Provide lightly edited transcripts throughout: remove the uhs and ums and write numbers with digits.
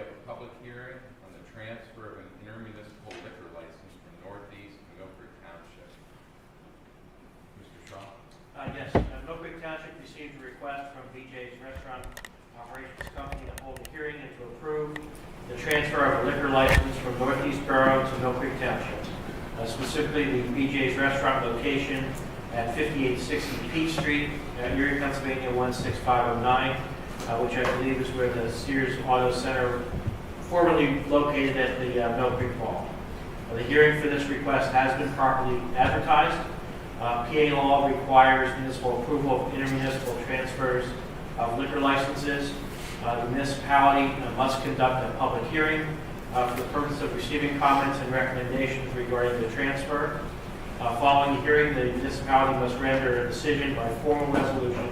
have a public hearing on the transfer of an intermunicipal liquor license from Northeast Millcreek Township. Mr. Shaw? Yes, Millcreek Township received a request from BJ's Restaurant Operations Company to hold a hearing and to approve the transfer of a liquor license from Northeast Borough to Millcreek Township. Specifically, the BJ's Restaurant location at 5860 Peach Street, Erie, Pennsylvania 16509, which I believe is where the Sears Auto Center formerly located at the Millcreek Mall. The hearing for this request has been properly advertised. PA law requires municipal approval of intermunicipal transfers of liquor licenses. The municipality must conduct a public hearing for the purpose of receiving comments and recommendations regarding the transfer. Following the hearing, the municipality must render a decision by formal resolution,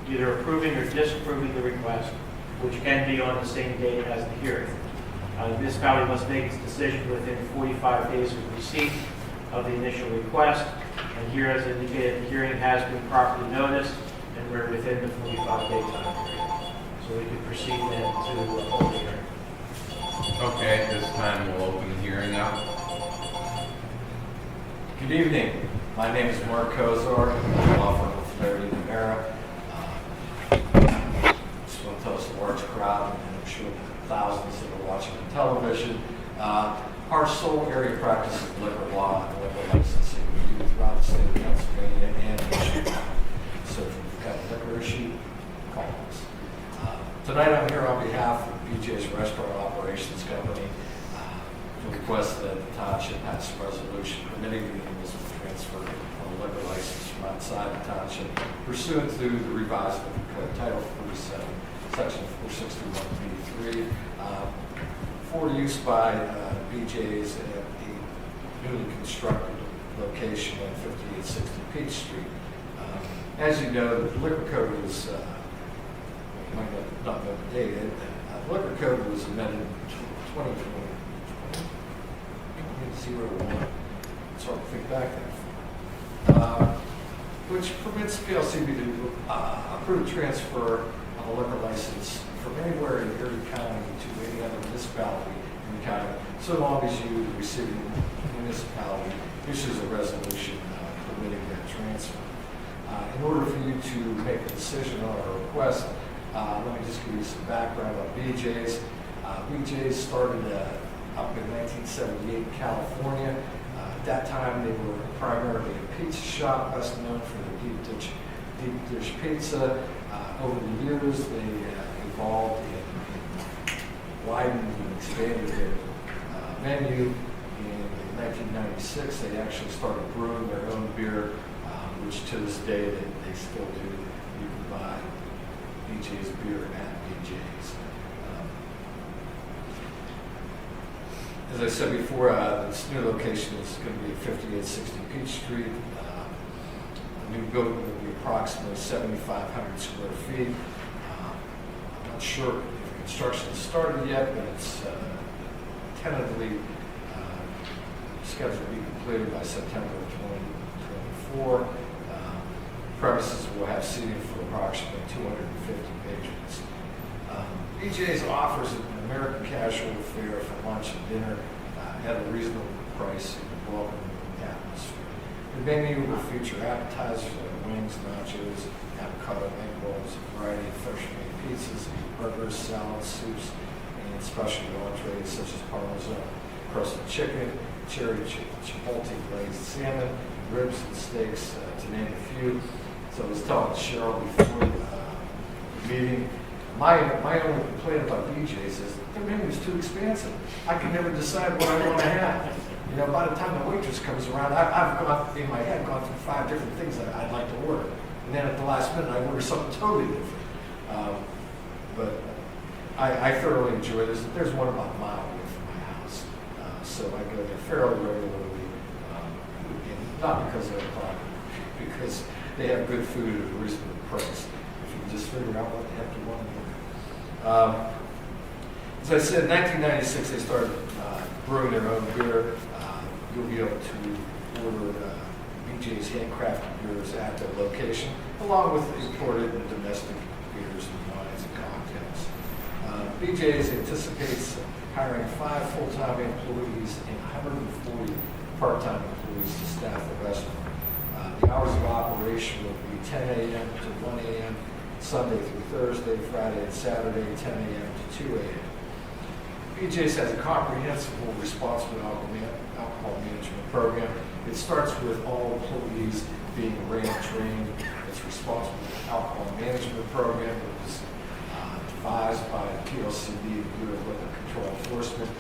either approving or disapproving the request, which can be on the same date as the hearing. The municipality must make its decision within 45 days of receipt of the initial request. And here, as indicated, the hearing has been properly noticed, and we're within the 45-day time period. So we can proceed then to the public hearing. Okay, at this time we'll open the hearing up. Good evening. My name is Mark Kozar. I'm a law firm of Flaherty & Mara. Just want to tell us a large crowd, and I'm sure thousands that are watching on television. Our sole area of practice is liquor law and liquor licensing. We do throughout the state of Pennsylvania and Michigan. So if you've got a liquor issue, call us. Tonight I'm here on behalf of BJ's Restaurant Operations Company to request that the township pass a resolution permitting the municipal transfer of a liquor license from outside the township pursuant to the revised code Title 47, Section 461B3, for use by BJ's at the newly constructed location at 5860 Peach Street. As you know, the liquor code was might not know the date. The liquor code was amended in 2001. It's hard to think back that far. Which permits PLCB to approve transfer of a liquor license from anywhere in Erie County to any other municipality in the county, so long as you, the receiving municipality, issues a resolution permitting that transfer. In order for you to make a decision on a request, let me just give you some background on BJ's. BJ's started up in 1978 in California. At that time, they were primarily a pizza shop, best known for their deep dish pizza. Over the years, they evolved and widened and expanded their menu. In 1996, they actually started brewing their own beer, which to this day they still do. You can buy BJ's beer at BJ's. As I said before, this new location is going to be at 5860 Peach Street. The new building will be approximately 7,500 square feet. I'm not sure if construction has started yet, but it's tentatively scheduled to be completed by September of 2024. Premises will have seating for approximately 250 patrons. BJ's offers an American casual fare for lunch and dinner at a reasonable price and a welcoming atmosphere. The menu will feature appetizers like wings, nachos, avocado egg rolls, a variety of fresh-made pizzas, burgers, salads, soups, and specialty entrees such as Parmesan crusted chicken, cherry chipotle glazed salmon, ribs and steaks, to name a few. So I was telling Cheryl before the meeting, my only complaint about BJ's is their menu is too expansive. I can never decide what I want to have. You know, by the time the waitress comes around, I've gone in my head gone through 5 different things that I'd like to order, and then at the last minute I order something totally different. But I thoroughly enjoy this. There's one about a mile away from my house, so I go there fairly regularly, and not because they're a product, because they have good food at a reasonable price. If you can just figure out what the heck you want to do. As I said, in 1996 they started brewing their own beer. You'll be able to order BJ's handcrafted beers at their location, along with imported and domestic beers and wines and cocktails. BJ's anticipates hiring 5 full-time employees and 140 part-time employees to staff the restaurant. The hours of operation will be 10 a.m. to 1 a.m., Sunday through Thursday, Friday and Saturday, 10 a.m. to 2 a.m. BJ's has a comprehensive responsible alcohol management program. It starts with all employees being ramp trained. It's responsible alcohol management program. It was devised by PLCB, the Bureau of Liquor Control Enforcement.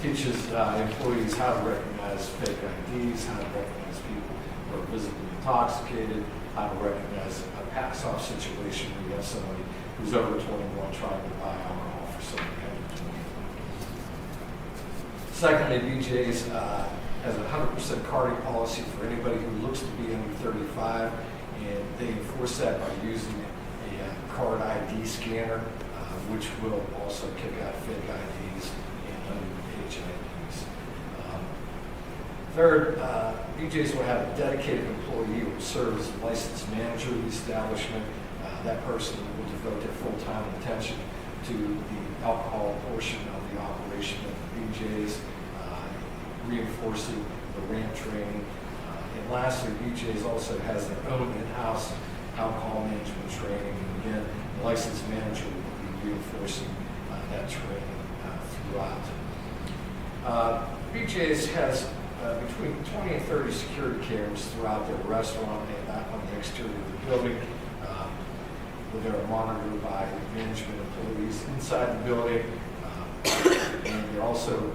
Teaches employees how to recognize fake IDs, how to recognize people who are visibly intoxicated, how to recognize a pass-off situation where you have somebody who's over 21 trying to buy alcohol for somebody under 20. Secondly, BJ's has a 100% carding policy for anybody who looks to be under 35, and they enforce that by using a card ID scanner, which will also kick out fake IDs and underage IDs. Third, BJ's will have a dedicated employee who will serve as a licensed manager of the establishment. That person will devote their full-time attention to the alcohol portion of the operation of the BJ's, reinforcing the ramp training. And lastly, BJ's also has their own in-house alcohol management training. And again, the licensed manager will be reinforcing that training throughout. BJ's has between 20 and 30 security cameras throughout their restaurant and on the exterior of the building. They are monitored by management employees inside the building. And they're also,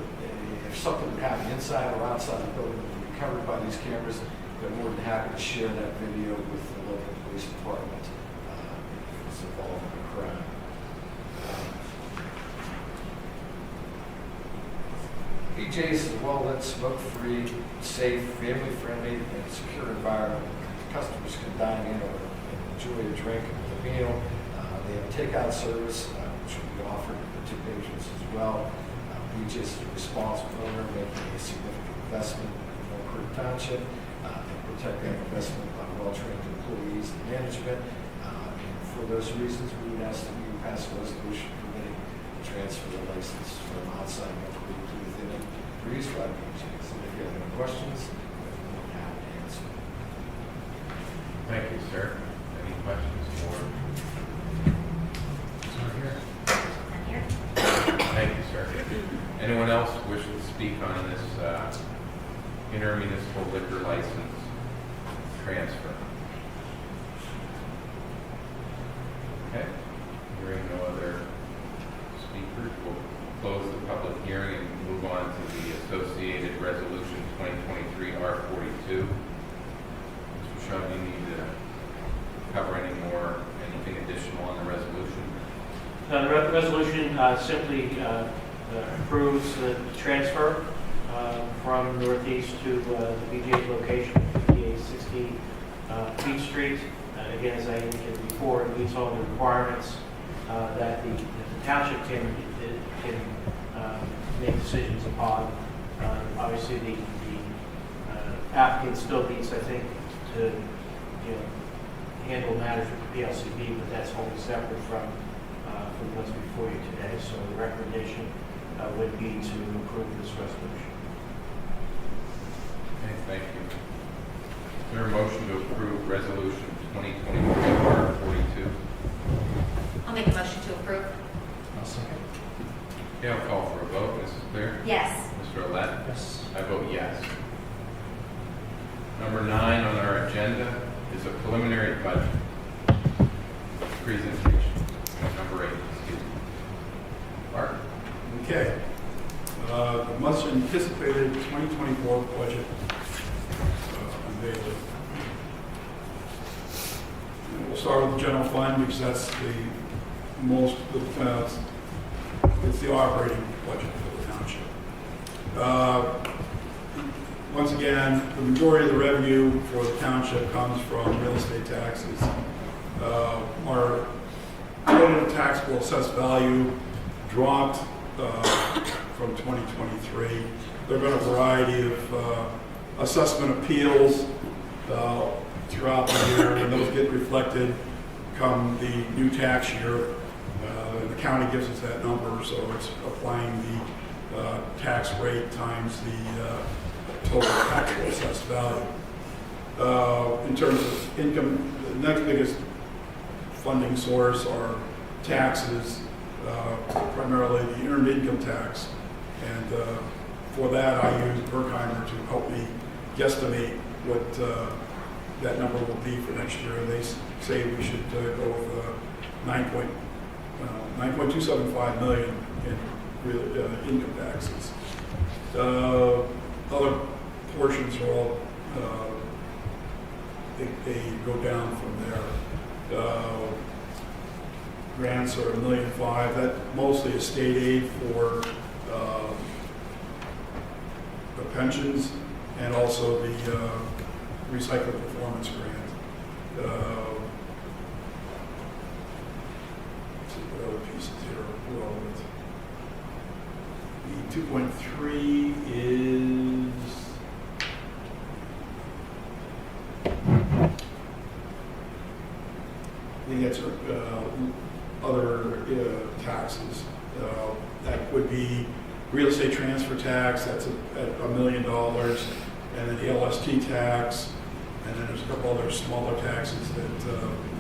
if something would happen inside or outside the building that would be covered by these cameras, they're more than happy to share that video with the local police department if it's involved in a crime. BJ's is a well-lit, smoke-free, safe, family-friendly, and secure environment. Customers can dine in or enjoy a drink with a meal. They have takeout service, which will be offered to patrons as well. BJ's is a responsible owner making a significant investment in Millcreek Township. They protect that investment by well-trained employees and management. And for those reasons, we would ask that you pass a resolution permitting the transfer of the license from outside Millcreek to within it. Breeze by BJ's. And if you have any questions, we'll be happy to answer. Thank you, sir. Any questions for? Someone here? I'm here. Thank you, sir. Anyone else wish to speak on this intermunicipal liquor license transfer? Okay, hearing no other speakers, we'll close the public hearing and move on to the associated resolution 2023 R42. Mr. Shaw, do you need to cover anything additional on the resolution? The resolution simply approves the transfer from Northeast to the BJ's location, 5860 Beach Street. Again, as I indicated before, it meets all the requirements that the township can make decisions upon. Obviously, the applicant still needs, I think, to handle matters with the PLCB, but that's wholly separate from what's before you today. So the recommendation would be to approve this resolution. Okay, thank you. Is there a motion to approve resolution 2023 R42? I'll make a motion to approve. I'll second. Okay, I'll call for a vote. Mrs. Clear? Yes. Mr. Olet? Yes. I vote yes. Number 9 on our agenda is a preliminary budget presentation. Number 8, excuse me. Mark? Okay. The much anticipated 2024 budget unveiled. And we'll start with the general fund because that's the most, it's the operating budget for the township. Once again, the majority of the revenue for the township comes from real estate taxes. Our total taxable assessed value dropped from 2023. There have been a variety of assessment appeals throughout the year, and those get reflected come the new tax year. The county gives us that number, so it's applying the tax rate times the total taxable assessed value. In terms of income, the next biggest funding source are taxes, primarily the earned income tax. And for that, I use Berkheimer to help me guesstimate what that number will be for next year. And they say we should go with 9.275 million in real income taxes. Other portions are all they go down from there. Grants are $1.5 million. That mostly is state aid for the pensions and also the recycling performance grant. Let's see what other pieces here are relevant. The 2.3 is I think that's other taxes. That would be real estate transfer tax, that's at $1 million, and then the LST tax, and then there's a couple other smaller taxes that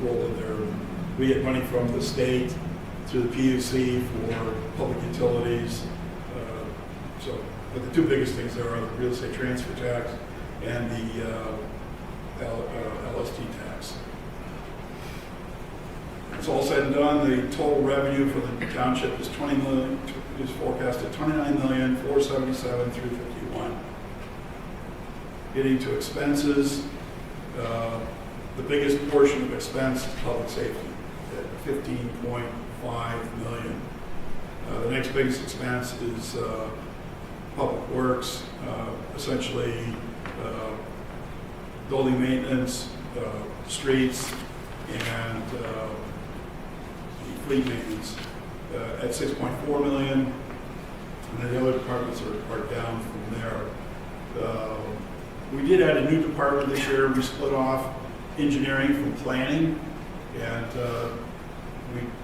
roll in there. We get money from the state through the PUC for public utilities. But the two biggest things there are the real estate transfer tax and the LST tax. It's all said and done, the total revenue for the township is is forecasted $29,477,351. Getting to expenses, the biggest portion of expense is public safety at $15.5 million. The next biggest expense is public works, essentially building maintenance, streets, and fleet maintenance at $6.4 million, and then the other departments are down from there. We did add a new department this year. We split off engineering from planning, and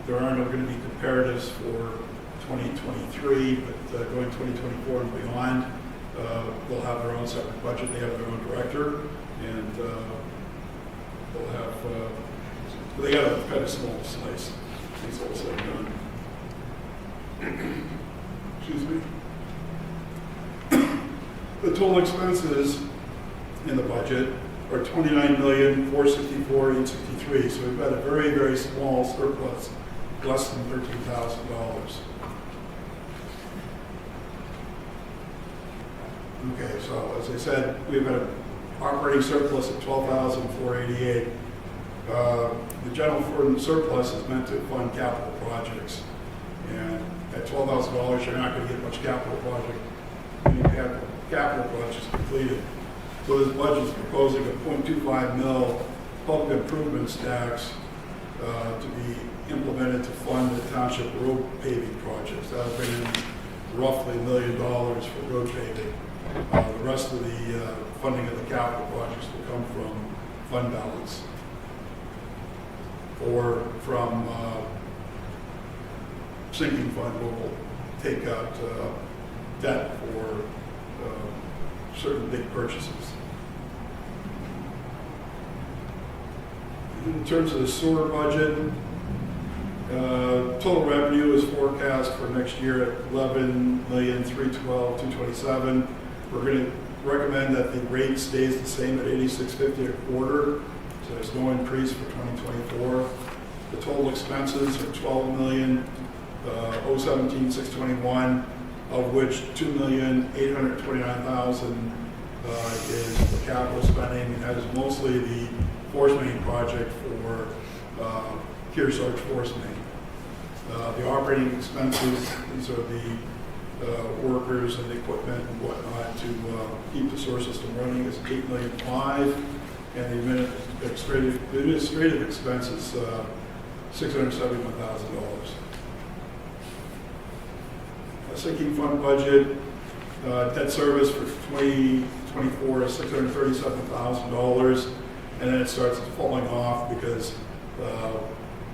there aren't going to be comparatives for 2023, but going 2024 and beyond, they'll have their own separate budget. They have their own director, and they'll have. They got a kind of small slice. Things all said and done. Excuse me. The total expenses in the budget are $29,464,863. So we've got a very, very small surplus, less than $13,000. Okay, so as I said, we've got an operating surplus of $12,488. The general fund surplus is meant to fund capital projects, and at $12,000, you're not going to get much capital projects completed. So this budget is proposing a 0.25 mil public improvements tax to be implemented to fund the township road paving projects. That'll bring in roughly $1 million for road paving. The rest of the funding of the capital projects will come from fund balance or from sinking fund, where we'll take out debt for certain big purchases. In terms of the sewer budget, total revenue is forecast for next year at $11,312,227. We're going to recommend that the rate stays the same at $86.50 a quarter, so there's no increase for 2024. The total expenses are $12,017,621, of which $2,829,000 is the capital spending, and that is mostly the force main project for Kearsarge Force Main. The operating expenses, these are the workers and the equipment and whatnot to keep the sewer system running, is $8,500,000, and the administrative expenses $671,000. Sinking fund budget, debt service for 2024 is $637,000, and then it starts falling off because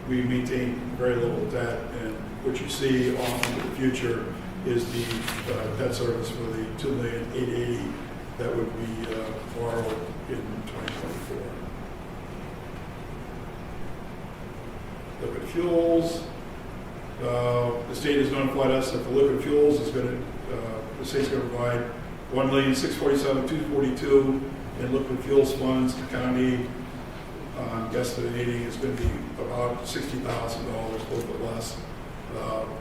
we maintain very little debt, and what you see off into the future is the debt service for the $2,880,000 that would be borrowed in 2024. Liquid fuels. The state has notified us that the liquid fuels is going to, the state's going to provide $1,647,242 in liquid fuels funds. The county, I'm estimating, is going to be about $60,000, a little bit less.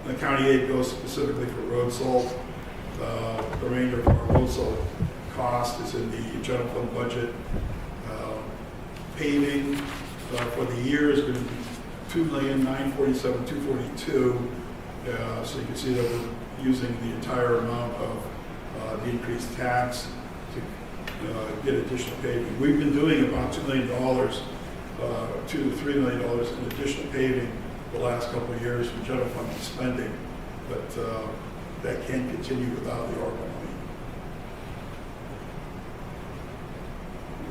The county aid goes specifically for road salt. The remainder of our road salt cost is in the general fund budget. Paving for the year is going to be $2,947,242. So you can see that we're using the entire amount of the increased tax to get additional paving. We've been doing about $2 million, $2 to $3 million in additional paving the last couple of years from general fund spending, but that can't continue without the ARPA money.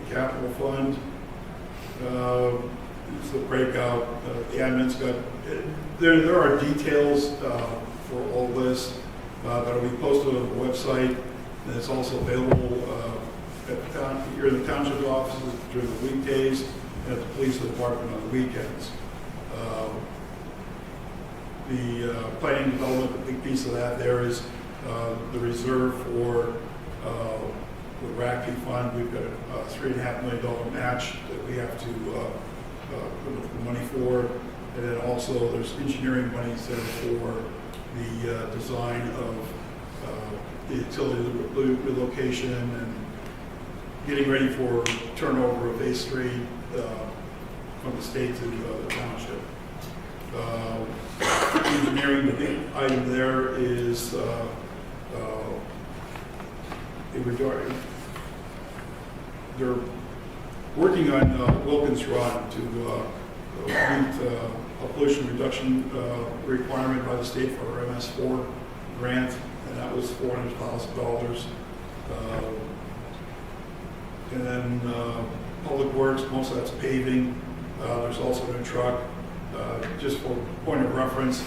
The capital fund. It's the breakout. The admin's got, there are details for all this that will be posted on the website, and it's also available at here in the township offices during the weekdays and at the police department on the weekends. The planning and development, a big piece of that there is the reserve for the RACP fund. We've got a $3.5 million match that we have to put the money for, and then also there's engineering monies there for the design of the utility relocation and getting ready for turnover of A Street from the state to the township. Engineering, the big item there is in regard, they're working on Wilkins Run to meet a pollution reduction requirement by the state for our MS4 grant, and that was $400,000. And then Public Works, most of that's paving. There's also a new truck. Just for point of reference,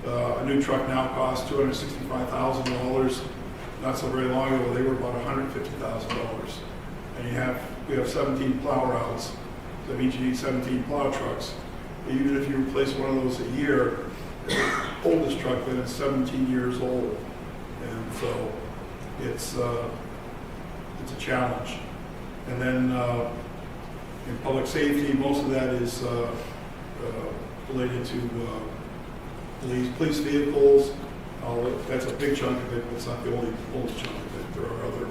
a new truck now costs $265,000. Not so very long ago, they were about $150,000. And we have 17 plow routes. So that means you need 17 plow trucks. Even if you replace one of those a year, the oldest truck then is 17 years old. And so it's a challenge. And then in public safety, most of that is related to police vehicles. That's a big chunk of it, but it's not the only chunk of it. There are other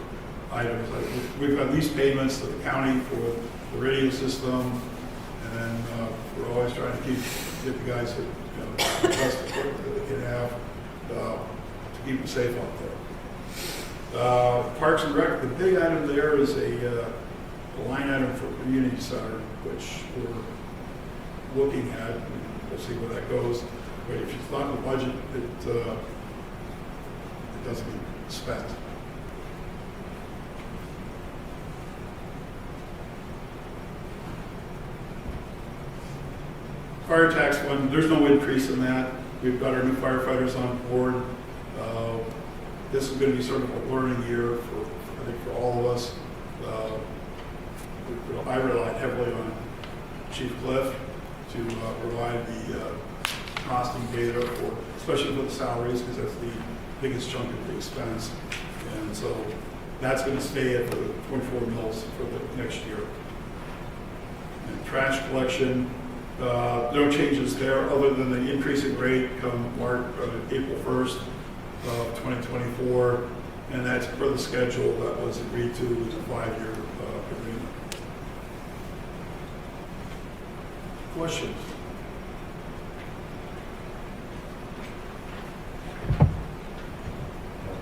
items. We've got lease payments to the county for the radio system, and then we're always trying to get the guys that the best equipment that they can have to keep them safe out there. Parks and Rec, the big item there is a line item for community center, which we're looking at. We'll see where that goes. But if it's not in the budget, it doesn't get spent. Fire tax fund, there's no increase in that. We've got our new firefighters on board. This is going to be sort of a learning year for, I think, for all of us. I relied heavily on Chief Cliff to provide the costing data for, especially for the salaries, because that's the biggest chunk of the expense. And so that's going to stay at the 24 mils for the next year. And trash collection, no changes there other than the increasing rate come April 1st of 2024, and that's per the schedule that was agreed to with a 5-year agreement. Questions? No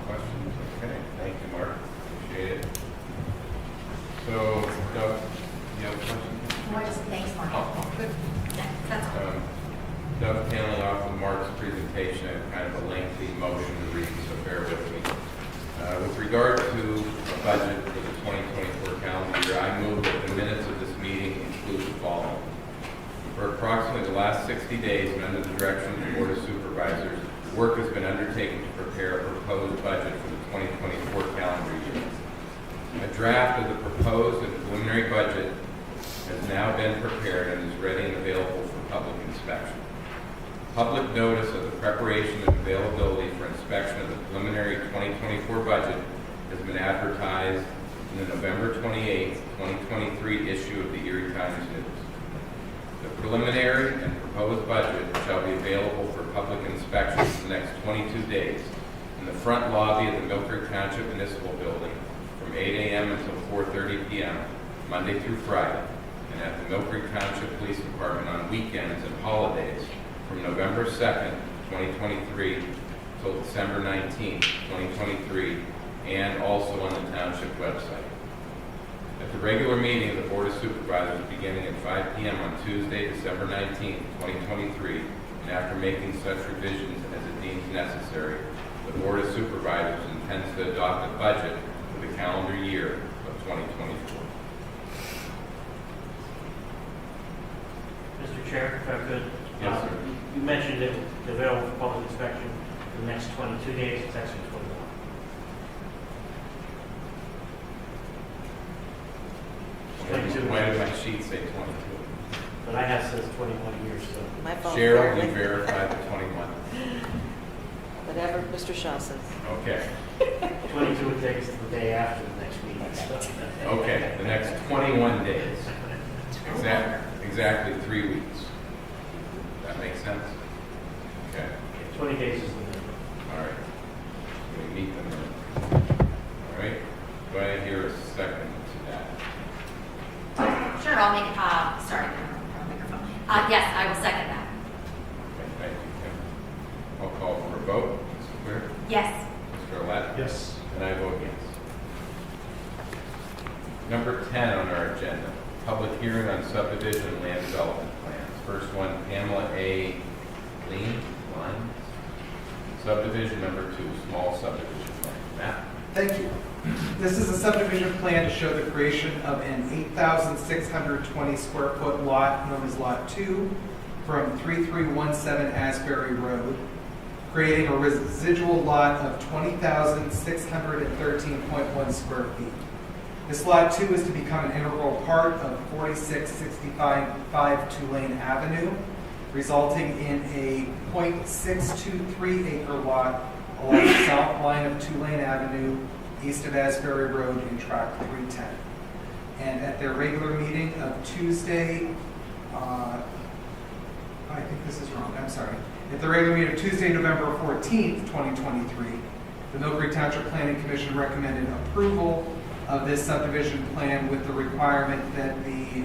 questions? Okay, thank you, Mark. Appreciate it. So, Doug, you have a question? More just thanks, Mark. That's all. Dovetailing off of Mark's presentation, I have kind of a lengthy motion to read, so bear with me. With regard to a budget for the 2024 calendar year, I move that the minutes of this meeting include the following. For approximately the last 60 days, and under the direction of the Board of Supervisors, proposed budget for the 2024 calendar year. A draft of the proposed and preliminary budget has now been prepared and is ready and available for public inspection. Public notice of the preparation and availability for inspection of the preliminary 2024 budget has been advertised in the November 28, 2023 issue of the Erie Times News. The preliminary and proposed budget shall be available for public inspection for the next 22 days in the front lobby of the Millcreek Township Municipal Building from 8 a.m. until 4:30 p.m., Monday through Friday, and at the Millcreek Township Police Department on weekends and holidays from November 2nd, 2023 till December 19th, 2023, and also on the township website. At the regular meeting of the Board of Supervisors beginning at 5 p.m. on Tuesday, December 19th, 2023, and after making such revisions as it deems necessary, the Board of Supervisors intends to adopt a budget for the calendar year of 2024. Mr. Chair, if I could. Yes, sir. You mentioned it was available for public inspection for the next 22 days. It's actually 21. Why did my sheet say 22? But I have since 21 years, so. My fault. Cheryl, you verified the 21. Whatever Mr. Shaw says. Okay. 22 would take us to the day after the next meeting. So. Okay, the next 21 days. Exactly 3 weeks. That makes sense? Okay, 20 days is the minimum. all right. We meet them then. All right, do I hear a second to that? Sure, I'll make, sorry, microphone. Yes, I will second that. Okay, thank you, Kim. I'll call for a vote. Mr. Clear? Yes. Mr. Olet? Yes. And I vote yes. Number 10 on our agenda, public hearing on subdivision and land development plans. First one, Pamela A. Line. Subdivision number 2, small subdivision plan. Matt? Thank you. This is a subdivision plan to show the creation of an 8,620 square foot lot known as Lot 2 from 3317 Asbury Road, creating a residual lot of 20,613.1 square feet. This Lot 2 is to become an integral part of 4665 Tulane Avenue, resulting in a .623 acre lot along the south line of Tulane Avenue, east of Asbury Road in Tract 310. And at their regular meeting of Tuesday, I think this is wrong, I'm sorry. At the regular meeting of Tuesday, November 14th, 2023, the Millcreek Township Planning Commission recommended approval of this subdivision plan with the requirement that the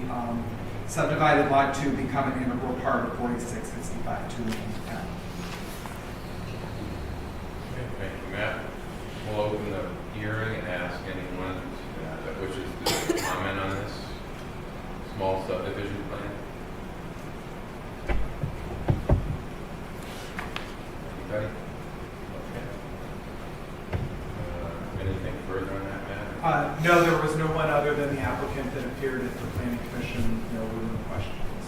subdivided Lot 2 become an integral part of 4665 Tulane Avenue. Okay, thank you, Matt. We'll open the hearing and ask anyone that wishes to comment on this small subdivision plan. Anybody? Okay. Anything further on that, Matt? No, there was no one other than the applicant that appeared at the planning commission. No written questions.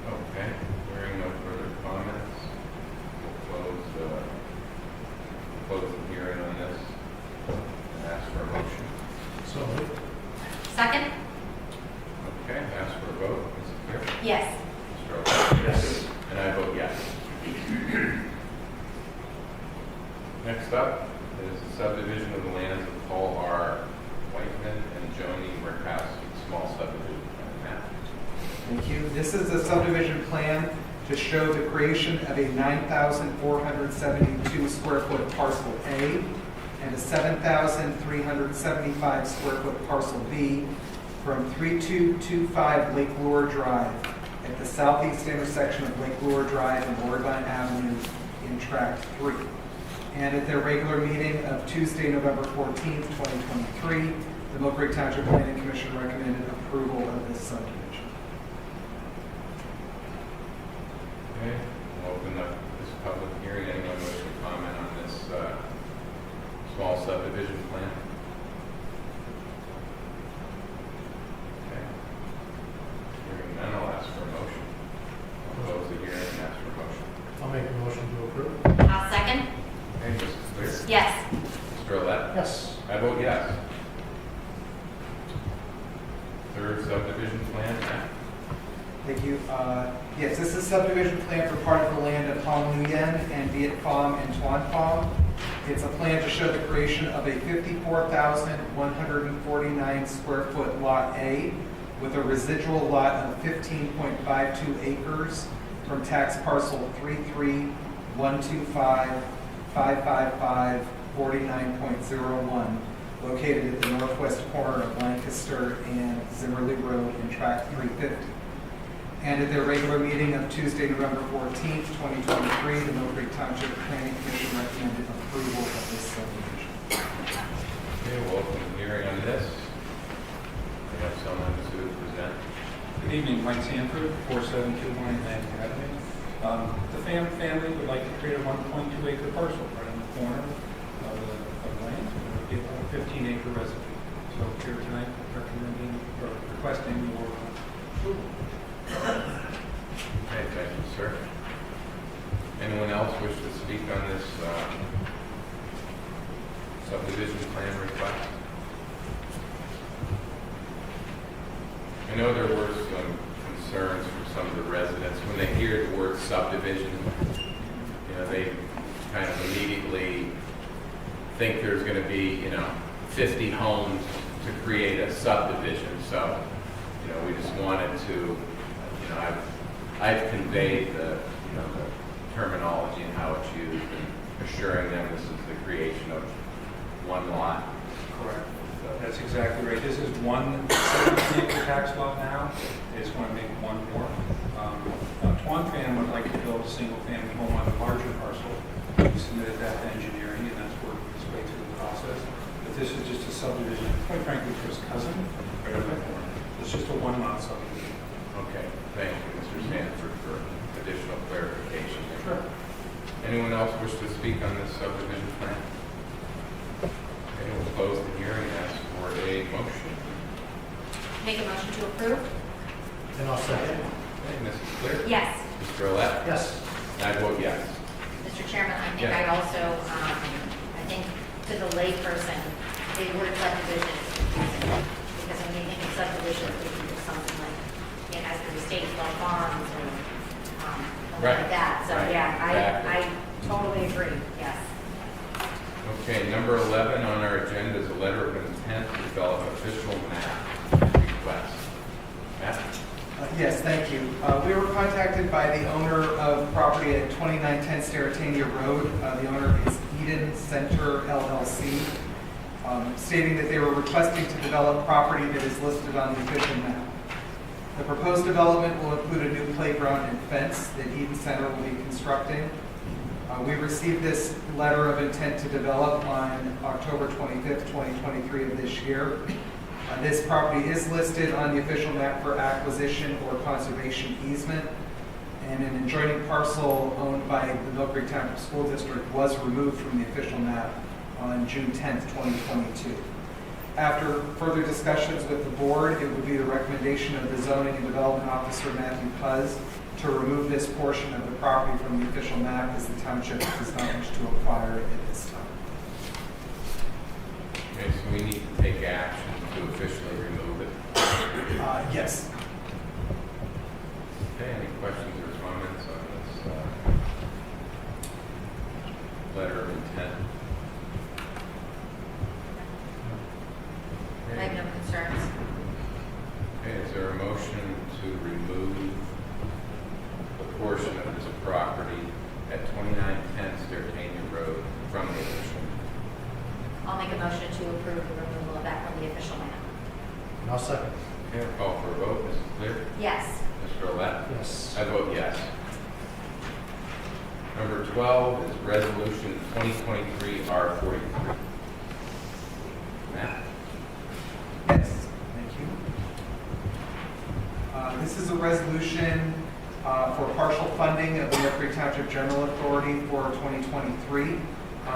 Okay, hearing no further comments, we'll close the hearing on this and ask for a motion. So moved. Second? Okay, ask for a vote. Mrs. Clear? Yes. Mr. O'Connor? Yes. And I vote yes. Next up is the subdivision of the lands of Paul R. Whiteman and Joni Murkowski, small subdivision plan. Matt? Thank you. This is a subdivision plan to show the creation of a 9,472 square foot parcel A and a 7,375 square foot parcel B from 3225 Lake Lure Drive at the southeast intersection of Lake Lure Drive and Oregon Avenue in Tract 3. And at their regular meeting of Tuesday, November 14th, 2023, the Millcreek Township Planning Commission recommended approval of this subdivision. Okay, we'll open up this public hearing. Anyone wish to comment on this small subdivision plan? Okay. Hearing none, I'll ask for a motion. I'll close the hearing and ask for a motion. I'll make a motion to approve. Second? Yes. I vote yes. Third subdivision plan, Matt? Thank you. Yes, this is subdivision plan for part of the land of Hong Nguyen and Viet Pham and Tuan Pham. It's a plan to show the creation of a 54,149 square foot Lot A with a residual lot of 15.52 acres from tax parcel 33125,555,49.01, located at the northwest corner of Lancaster and Zimmerly Road in tract 350. And at their regular meeting of Tuesday, November 14th, 2023, the Millcreek Township Planning Commission recommended approval of this subdivision. Okay, we'll open the hearing on this. We have someone to present. Good evening, Mike Sanford, 4721 Atlantic Avenue. The family would like to create a 1.2 acre parcel right in the corner of the land, and get a 15 acre residue. So here tonight, recommending or requesting your approval. Okay, thank you, sir. Anyone else wish to speak on this subdivision plan request? I know there were some concerns from some of the residents when they hear the word subdivision. You know, they kind of immediately think there's going to be, 50 homes to create a subdivision. So, we just wanted to, I've conveyed the terminology and how it's used, and assuring them this is the creation of one lot. Correct. That's exactly right. This is one 17 acre tax lot now. They just want to make one more. Tuan Pham would like to build a single family home on a larger parcel. We submitted that to engineering, and that's working its way through the process. But this is just a subdivision, quite frankly, for his cousin. Right over there. It's just a one lot subdivision. Okay, thank you, Mr. Sanford, for additional clarification. Sure. Anyone else wish to speak on this subdivision plan? Okay, we'll close the hearing and ask for a motion. Make a motion to approve? And I'll second. Okay, Mrs. Clear? Yes. Mr. Olet? Yes. I vote yes. Mr. Chairman, I think Yeah. I also, I think to the layperson, the word subdivision is confusing. Because when you think of subdivision, you think of something like, it has to be state law farms or something Right. like that. So, Right. yeah, Exactly. I totally agree, yes. Okay, number 11 on our agenda is a letter of intent to develop official map request. Matt? Yes, thank you. We were contacted by the owner of property at 2910 Steratania Road. The owner is Eden Center LLC, stating that they were requesting to develop property that is listed on the official map. The proposed development will include a new playground and fence that Eden Center will be constructing. We received this letter of intent to develop on October 25th, 2023 of this year. This property is listed on the official map for acquisition or conservation easement, and an adjoining parcel owned by the Millcreek Township School District was removed from the official map on June 10th, 2022. After further discussions with the board, it would be the recommendation of the Zoning and Development Officer, Matthew Puzz, to remove this portion of the property from the official map, as the township does not wish to acquire it at this time. Okay, so we need to take action to officially remove it. Yes. Okay, any questions or comments on this letter of intent? I have no concerns. Okay, is there a motion to remove the portion of this property at 2910 Steratania Road from the official map? I'll make a motion to approve the removal of that from the official map. And I'll second. Okay, I'll call for a vote. Mrs. Clear? Yes. Mr. Olet? Yes. I vote yes. Number 12 is Resolution 2023-R43. Matt? Yes, thank you. This is a resolution for partial funding of the Millcreek Township General Authority for 2023.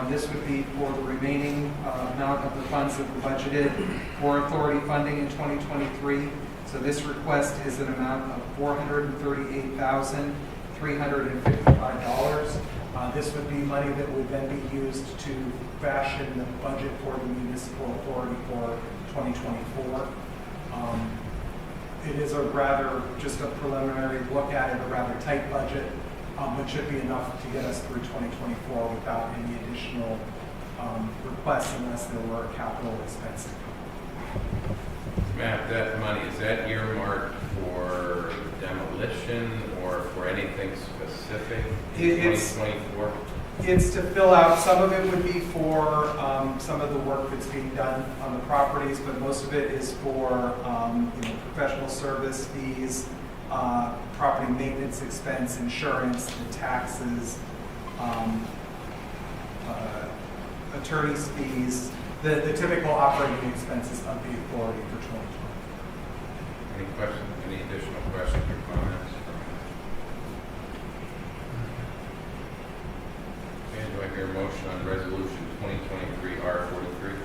This would be for the remaining amount of the funds that were budgeted for authority funding in 2023. So this request is an amount of $438,355. This would be money that would then be used to fashion the budget for the municipal authority for 2024. It is a rather, just a preliminary look at it, a rather tight budget, but should be enough to get us through 2024 without any additional requests unless there were a capital expense to come. Matt, that money, is that earmarked for demolition or for anything specific in It's- 2024? It's to fill out, some of it would be for some of the work that's being done on the properties, but most of it is for professional service fees, property maintenance expense, insurance, the taxes, attorney's fees, the typical operating expenses of the authority for 2020. Any questions, any additional questions or comments? Okay, do I hear a motion on resolution 2023-R43?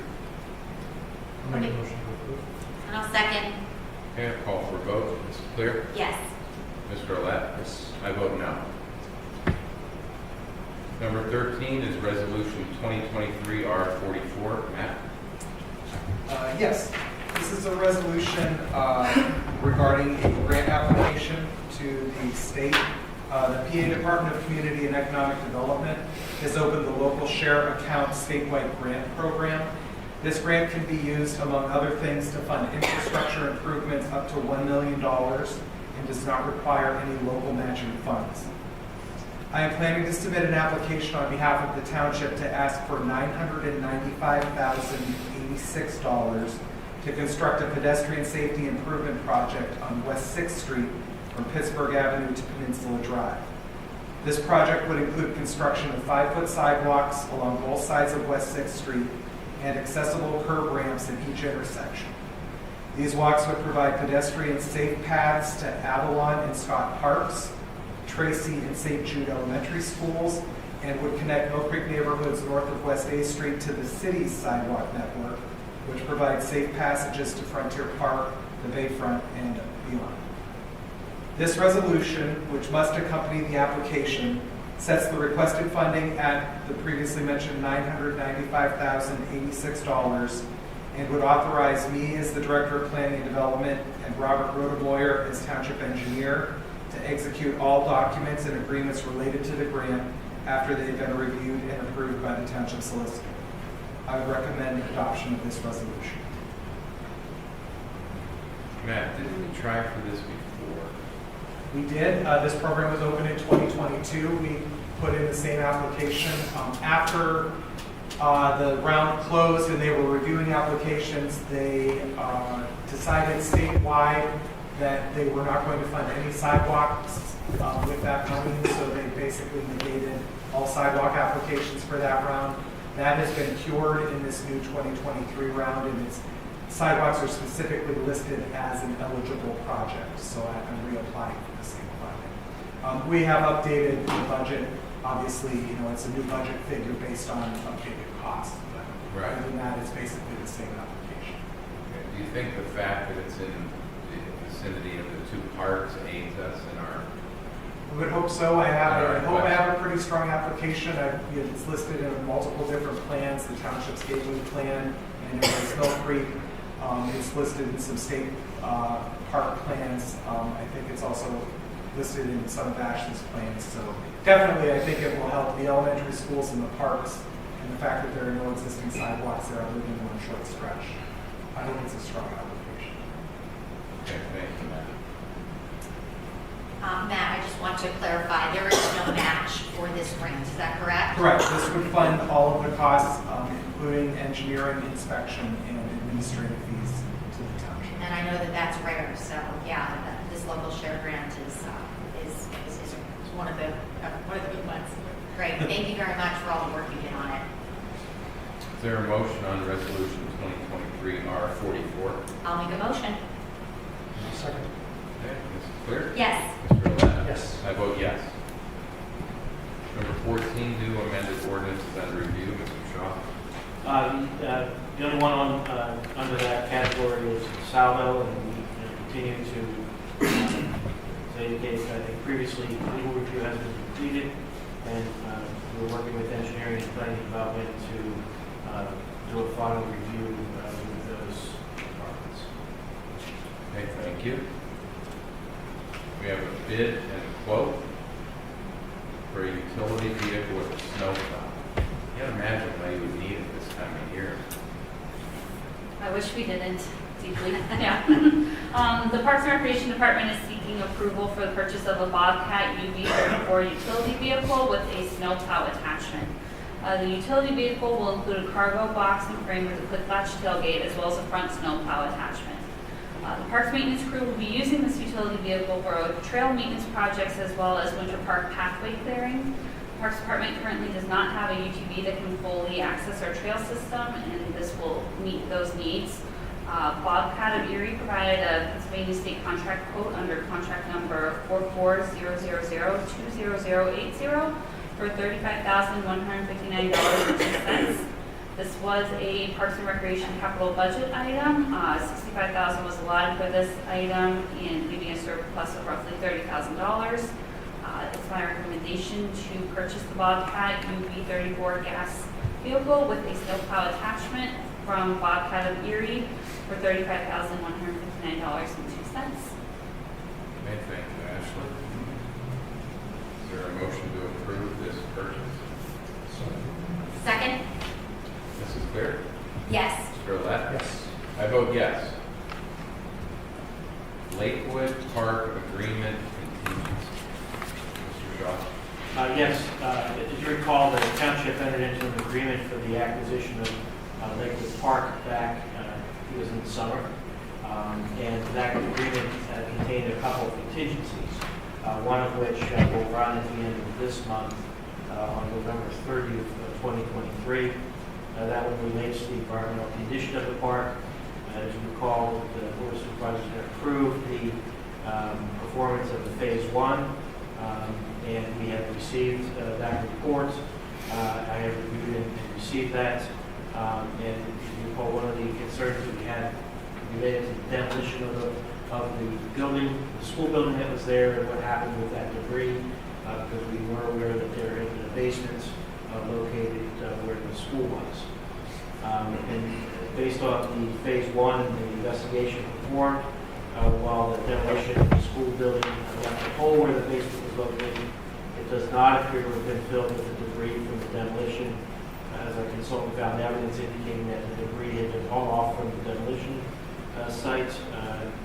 I'll make a motion to approve. And I'll second. Okay, I'll call for a vote. Mrs. Clear? Yes. Mr. Olet? Yes. I vote no. Number 13 is resolution 2023-R44. Matt? Yes, this is a resolution regarding a grant application to the state. The PA Department of Community and Economic Development has opened the local share account statewide grant program. This grant can be used, among other things, to fund infrastructure improvements up to $1 million and does not require any local matching funds. I am planning to submit an application on behalf of the township to ask for $995,086 to construct a pedestrian safety improvement project on West 6th Street from Pittsburgh Avenue to Peninsula Drive. This project would include construction of 5-foot sidewalks along both sides of West 6th Street and accessible curb ramps at each intersection. These walks would provide pedestrian safe paths to Avalon and Scott Parks, Tracy and St. Jude Elementary Schools, and would connect Millcreek neighborhoods north of West A Street to the city's sidewalk network, which provides safe passages to Frontier Park, the Bayfront, and beyond. This resolution, which must accompany the application, sets the requested funding at the previously mentioned $995,086 and would authorize me as the Director of Planning and Development and Robert Rodemoyer as Township Engineer to execute all documents and agreements related to the grant after they've been reviewed and approved by the Township Solicitor. I would recommend adoption of this resolution. Matt, didn't we try for this before? We did. This program was opened in 2022. We put in the same application. After the round closed and they were reviewing applications, they decided statewide that they were not going to fund any sidewalks with that money, so they basically negated all sidewalk applications for that round. That has been cured in this new 2023 round, and its sidewalks are specifically listed as an eligible project, so I'm reapplying for the same funding. We have updated the budget. Obviously, it's a new budget figure based on updated costs, but Right. other than that, it's basically the same application. Okay, do you think the fact that it's in the vicinity of the two parks aids us in our? We would hope so. I hope I have a pretty strong application. It's listed in multiple different plans, the township's gateway plan, and there's Millcreek. It's listed in some state park plans. I think it's also listed in some of Ashley's plans. So definitely, I think it will help the elementary schools and the parks, and the fact that there are no existing sidewalks there other than one short stretch. I hope it's a strong application. Okay, thank you, Matt. Matt, I just want to clarify, there is no match for this grant, is that correct? Correct. This would fund all of the costs, including engineering, inspection, and administrative fees to the township. And I know that that's rare, so yeah, this local share grant is one of the good ones. Great, thank you very much for all the work you did on it. Is there a motion on resolution 2023-R44? I'll make a motion. Second. Okay, Mrs. Clear? Yes. Mr. Olet? Yes. I vote yes. Number 14, new amended ordinances under review. Mr. Shaw? The only one under that category is salvo, and we continue to indicate, I think previously legal review has been completed, and we're working with engineering and planning development to do a final review with those departments. Okay, thank you. We have a bid and a quote for a utility vehicle with a snowplow. You can't imagine why you would need it this time of year. I wish we didn't deeply. Yeah. The Parks and Recreation Department is seeking approval for the purchase of a Bobcat UV34 utility vehicle with a snowplow attachment. The utility vehicle will include a cargo box and frame with a quick latch tailgate as well as a front snowplow attachment. The Parks maintenance crew will be using this utility vehicle for trail maintenance projects as well as winter park pathway clearing. The Parks Department currently does not have a UTV that can fully access our trail system, and this will meet those needs. Bobcat of Erie provided a Pennsylvania state contract quote under contract number 44000200080 for $35,159.02. This was a Parks and Recreation capital budget item. $65,000 was allotted for this item, and leaving a surplus of roughly $30,000. It's my recommendation to purchase the Bobcat UV34 gas vehicle with a snowplow attachment from Bobcat of Erie for $35,159.02. Okay, thank you, Ashley. Is there a motion to approve this purchase? Second? Mrs. Clear? Yes. Mr. Roulette? Yes. I vote yes. Lakewood Park Agreement continues. Mr. Shaw? Yes, as you recall, the township entered into an agreement for the acquisition of Lakewood Park back, it was in the summer. And that agreement contained a couple of contingencies, one of which will run at the end of this month on November 30th of 2023. That one relates to the environmental condition of the park. As you recall, the Board of Supervisors had approved the performance of the Phase 1, and we have received that report. I have reviewed and received that. And if you recall, one of the concerns that we had related to the demolition of the building, the school building that was there, and what happened with that debris, because we were aware that they're in the basement located where the school was. And based on the Phase 1 and the investigation performed, while the demolition of the school building left a hole where the basement was located, it does not appear to have been filled with the debris from the demolition. As our consultant found evidence indicating that the debris had been hauled off from the demolition site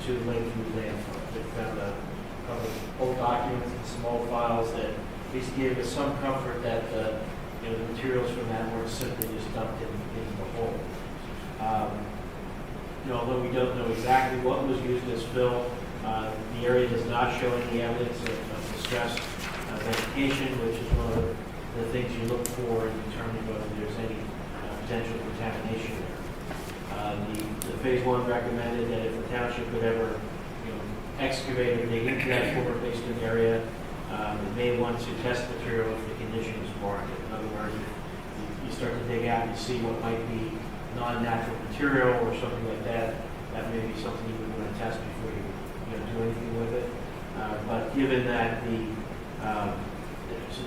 to Lakeview landfill. They found a couple of old documents and some old files that at least gave us some comfort that the materials from that weren't simply just dumped in the hole. Although we don't know exactly what was used as fill, the area does not show any evidence of distressed vegetation, which is one of the things you look for in determining whether there's any potential contamination there. The Phase 1 recommended that if the township would ever excavate or dig into that former basement area, it may want to test material if the conditions warrant it. In other words, if you start to dig out and you see what might be non-natural material or something like that, that may be something you would want to test before you do anything with it. But given that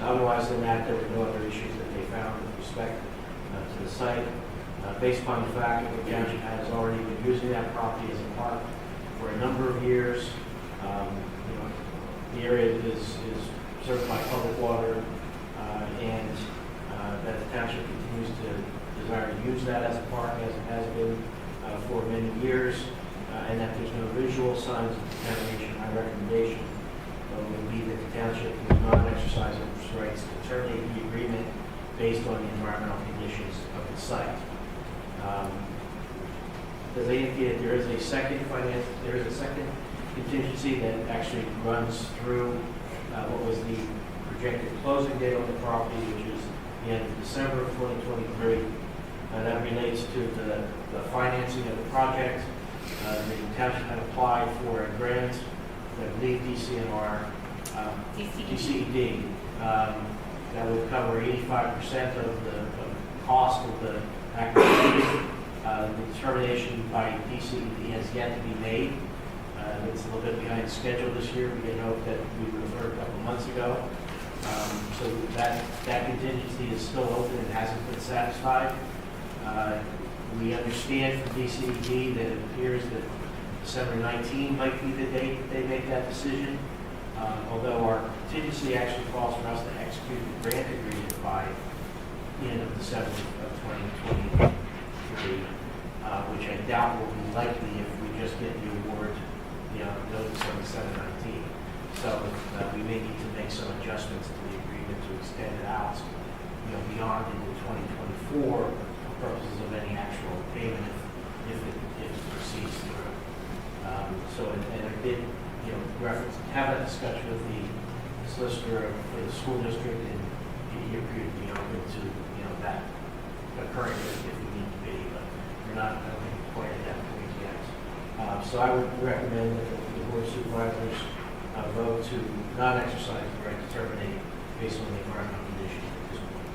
otherwise than that, there were no other issues that they found with respect to the site. Based upon the fact that the township has already been using that property as a park for a number of years, the area is served by public water, and that the township continues to desire to use that as a park as it has been for many years, and that there's no visual signs of contamination. My recommendation would be that the township does not exercise its rights to terminate the agreement based on the environmental conditions of the site. As I indicated, there is a second contingency that actually runs through what was the projected closing date on the property, which is the end of December of 2023. That relates to the financing of the project. The township had applied for a grant, I believe DCNR, DCED, that would cover 85% of the cost of the acquisition. The determination by DCED has yet to be made. It's a little bit behind schedule this year. We had hoped that we would have heard a couple months ago. So that contingency is still open and hasn't been satisfied. We understand from DCED that it appears that December 19 might be the date that they make that decision, although our contingency actually calls for us to execute the grant agreement by the end of December of 2023, which I doubt will be likely if we just get the award, no December 7/19. So we may need to make some adjustments to the agreement to extend it out, beyond into 2024 for purposes of any actual payment if it proceeds through. And I did, reference, have a discussion with the solicitor for the school district, and he appeared to be open to, that occurring if we need to be, but we're not, I don't think, quite at that point yet. So I would recommend that the board of supervisors vote to not exercise the right to terminate based on the environmental conditions at this point.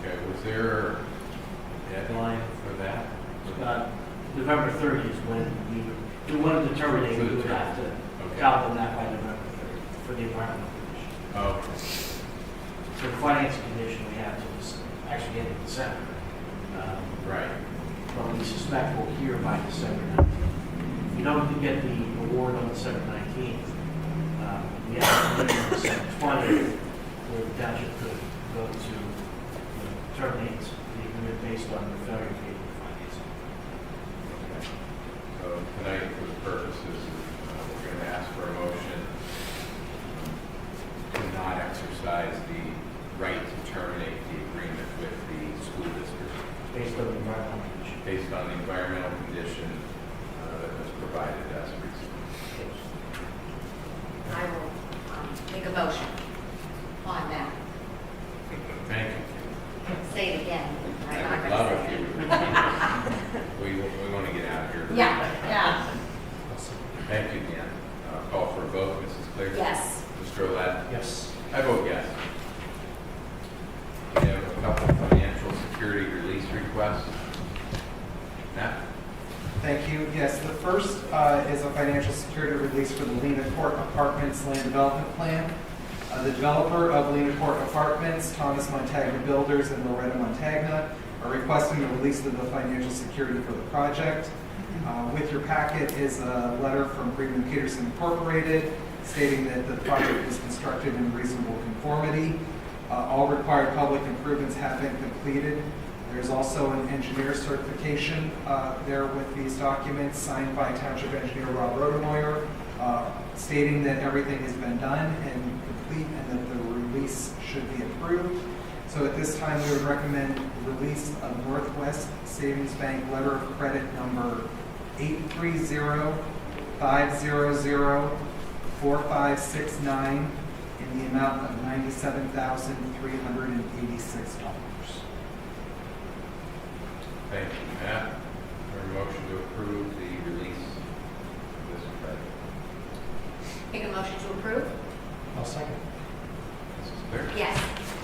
Okay, was there a deadline for that? November 30th is when we wanted to terminate, we would have to tell them that by November 30th for the environmental condition. Okay. For the finance condition, we have to actually end in December. Right. But we suspect we'll hear by December 19th. If we don't get the award on December 19th, we have to on December 20th, where the township could go to terminate the agreement based on the failure to pay the financing. Okay. So tonight, for the purposes, we're going to ask for a motion to not exercise the right to terminate the agreement with the school district Based on the environmental condition. based on the environmental condition that was provided as recently. I will make a motion on that. Thank you. Say it again. I'm I not would gonna love say if it. you would. We want to get out of here. Yeah. Thank you, Dan. Call for a vote, Mrs. Clear? Yes. Mr. Olet? Yes. I vote yes. We have a couple of financial security release requests. Matt? Thank you. Yes, the first is a financial security release for the Lena Court Apartments Land Development Plan. The developer of Lena Court Apartments, Thomas Montagna Builders and Loretta Montagna, are requesting the release of the financial security for the project. With your packet is a letter from Freeman Peterson Incorporated stating that the project is constructed in reasonable conformity. All required public improvements have been completed. There's also an engineer certification there with these documents signed by Township Engineer Rob Rodemoyer, stating that everything has been done and complete and that the release should be approved. So at this time, we would recommend release of Northwest Savings Bank letter of credit number 830-500-4569 in the amount of $97,386. Thank you, Matt. Or a motion to approve the release of this credit. Make a motion to approve? I'll second. Mrs. Clear? Yes.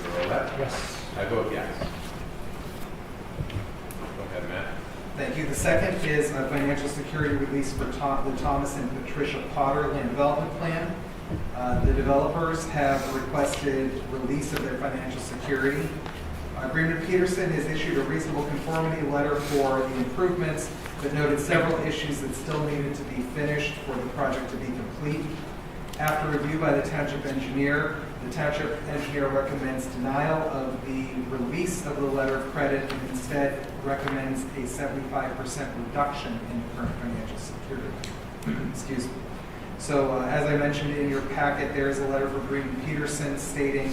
Mr. Olet? Yes. I vote yes. Go ahead, Matt. Thank you. The second is a financial security release for the Thomas and Patricia Potter Land Development Plan. The developers have requested release of their financial security. Greenwood Peterson has issued a reasonable conformity letter for the improvements, but noted several issues that still needed to be finished for the project to be complete. After review by the township engineer recommends denial of the release of the letter of credit and instead recommends a 75% reduction in the current financial security. Excuse me. So as I mentioned in your packet, there is a letter from Greenwood Peterson stating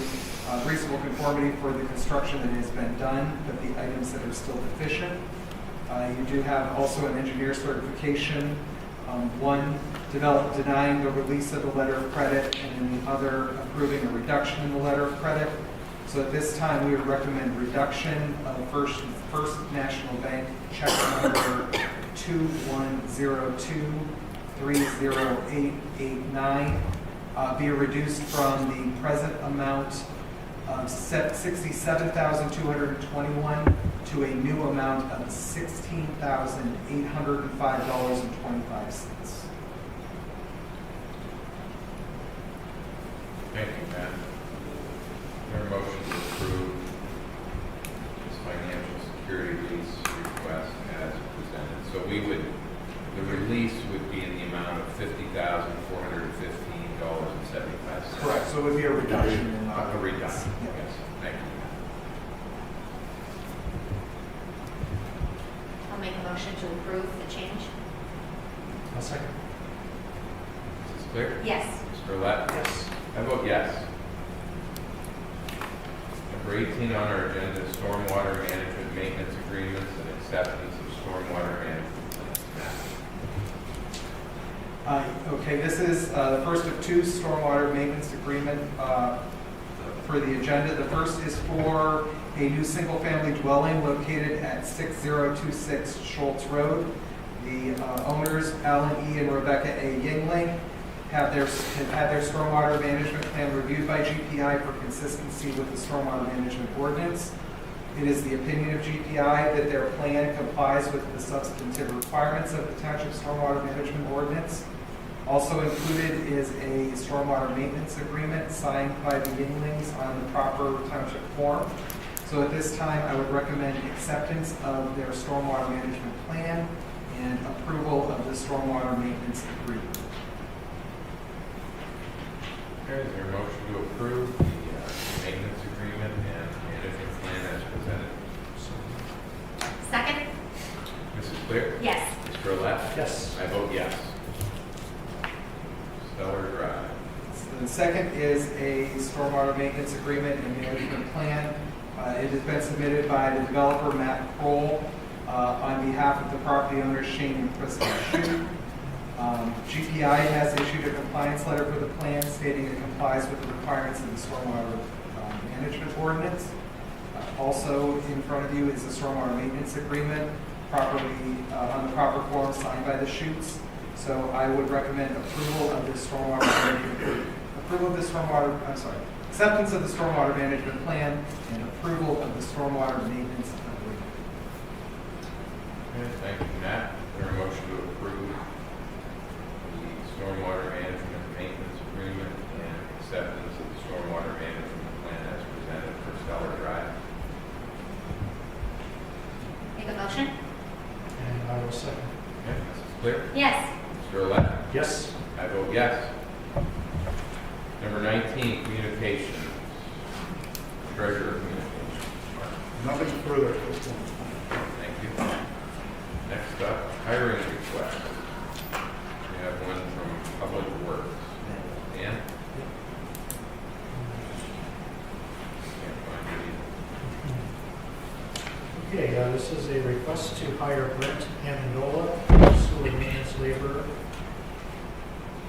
reasonable conformity for the construction that has been done, but the items that are still deficient. You do have also an engineer certification, one denying the release of the letter of credit, and then the other approving a reduction in the letter of credit. So at this time, we would recommend reduction of First National Bank check number 2102-30889 be reduced from the present amount of $67,221 to a new amount of $16,805.25. it would be a reduction in A reduction, Yeah. yes, thank you. I'll make a motion to approve the change. I'll second. Mrs. Clear? Yes. Mr. Roulette? Yes. I vote yes. Number 18 on our agenda is stormwater management maintenance agreements and acceptance of stormwater management plans. Okay, this is the first of two stormwater maintenance agreement for the agenda. The first is for a new single-family dwelling located at 6026 Schultz Road. The owners, Alan E. and Rebecca A. Yingling, have had their stormwater management plan reviewed by GPI for consistency with the stormwater management ordinance. It is the opinion of GPI that their plan complies with the substantive requirements of the Township Stormwater Management Ordinance. Also included is a stormwater maintenance agreement signed by the Yinglings on the proper township form. So at this time, I would recommend acceptance of their stormwater management plan and approval of the stormwater maintenance agreement. Okay, is there a motion to approve the maintenance agreement and management plan as presented? Second? Mrs. Clear? Yes. Mr. Roulette? Yes. I vote yes. Stellar Drive. The second is a stormwater maintenance agreement and management plan. It has been submitted by the developer, Matt Kroll, on behalf of the property owners, Shane and Kristen Shute. GPI has issued a compliance letter for the plan stating it complies with the requirements of the stormwater management ordinance. Also in front of you is the stormwater maintenance agreement properly on the proper form signed by the Shutes. So I would recommend approval of the acceptance of the stormwater management plan and approval of the stormwater maintenance agreement. Okay, thank you, Matt. Is there a motion to approve the stormwater management maintenance agreement and acceptance of the stormwater management plan as presented for Stellar Drive? Make a motion? And I will second. Okay, Mrs. Clear? Yes. Mr. Roulette? Yes. I vote yes. Number 19, communications. Treasurer communications. Nothing further at this point. Thank you. Next up, hiring request. We have one from Public Works. Dan? Can't find it either. Okay, this is a request to hire Brent Amendola, sewer maintenance laborer.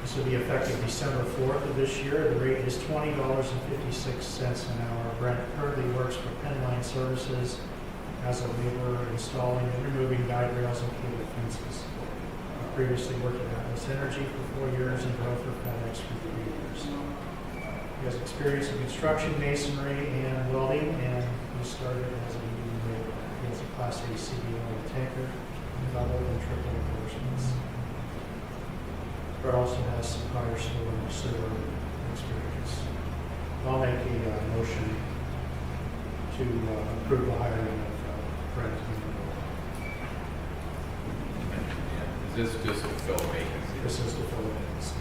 This will be effective December 4th of this year. The rate is $20.56 an hour. Brent currently works for Penline Services as a laborer installing and removing guide rails and cable fences. Previously worked at Atlas Energy for 4 years and drove for FedEx for 3 years. He has experience in construction, masonry, and welding, and he started as a union laborer. He has a Class A CDL tanker, double and triple endorsements. Brett also has some prior sewer experience. I'll make a motion to approve the hiring of Brett. Is this just to fill a vacancy? This is to fill the vacancy.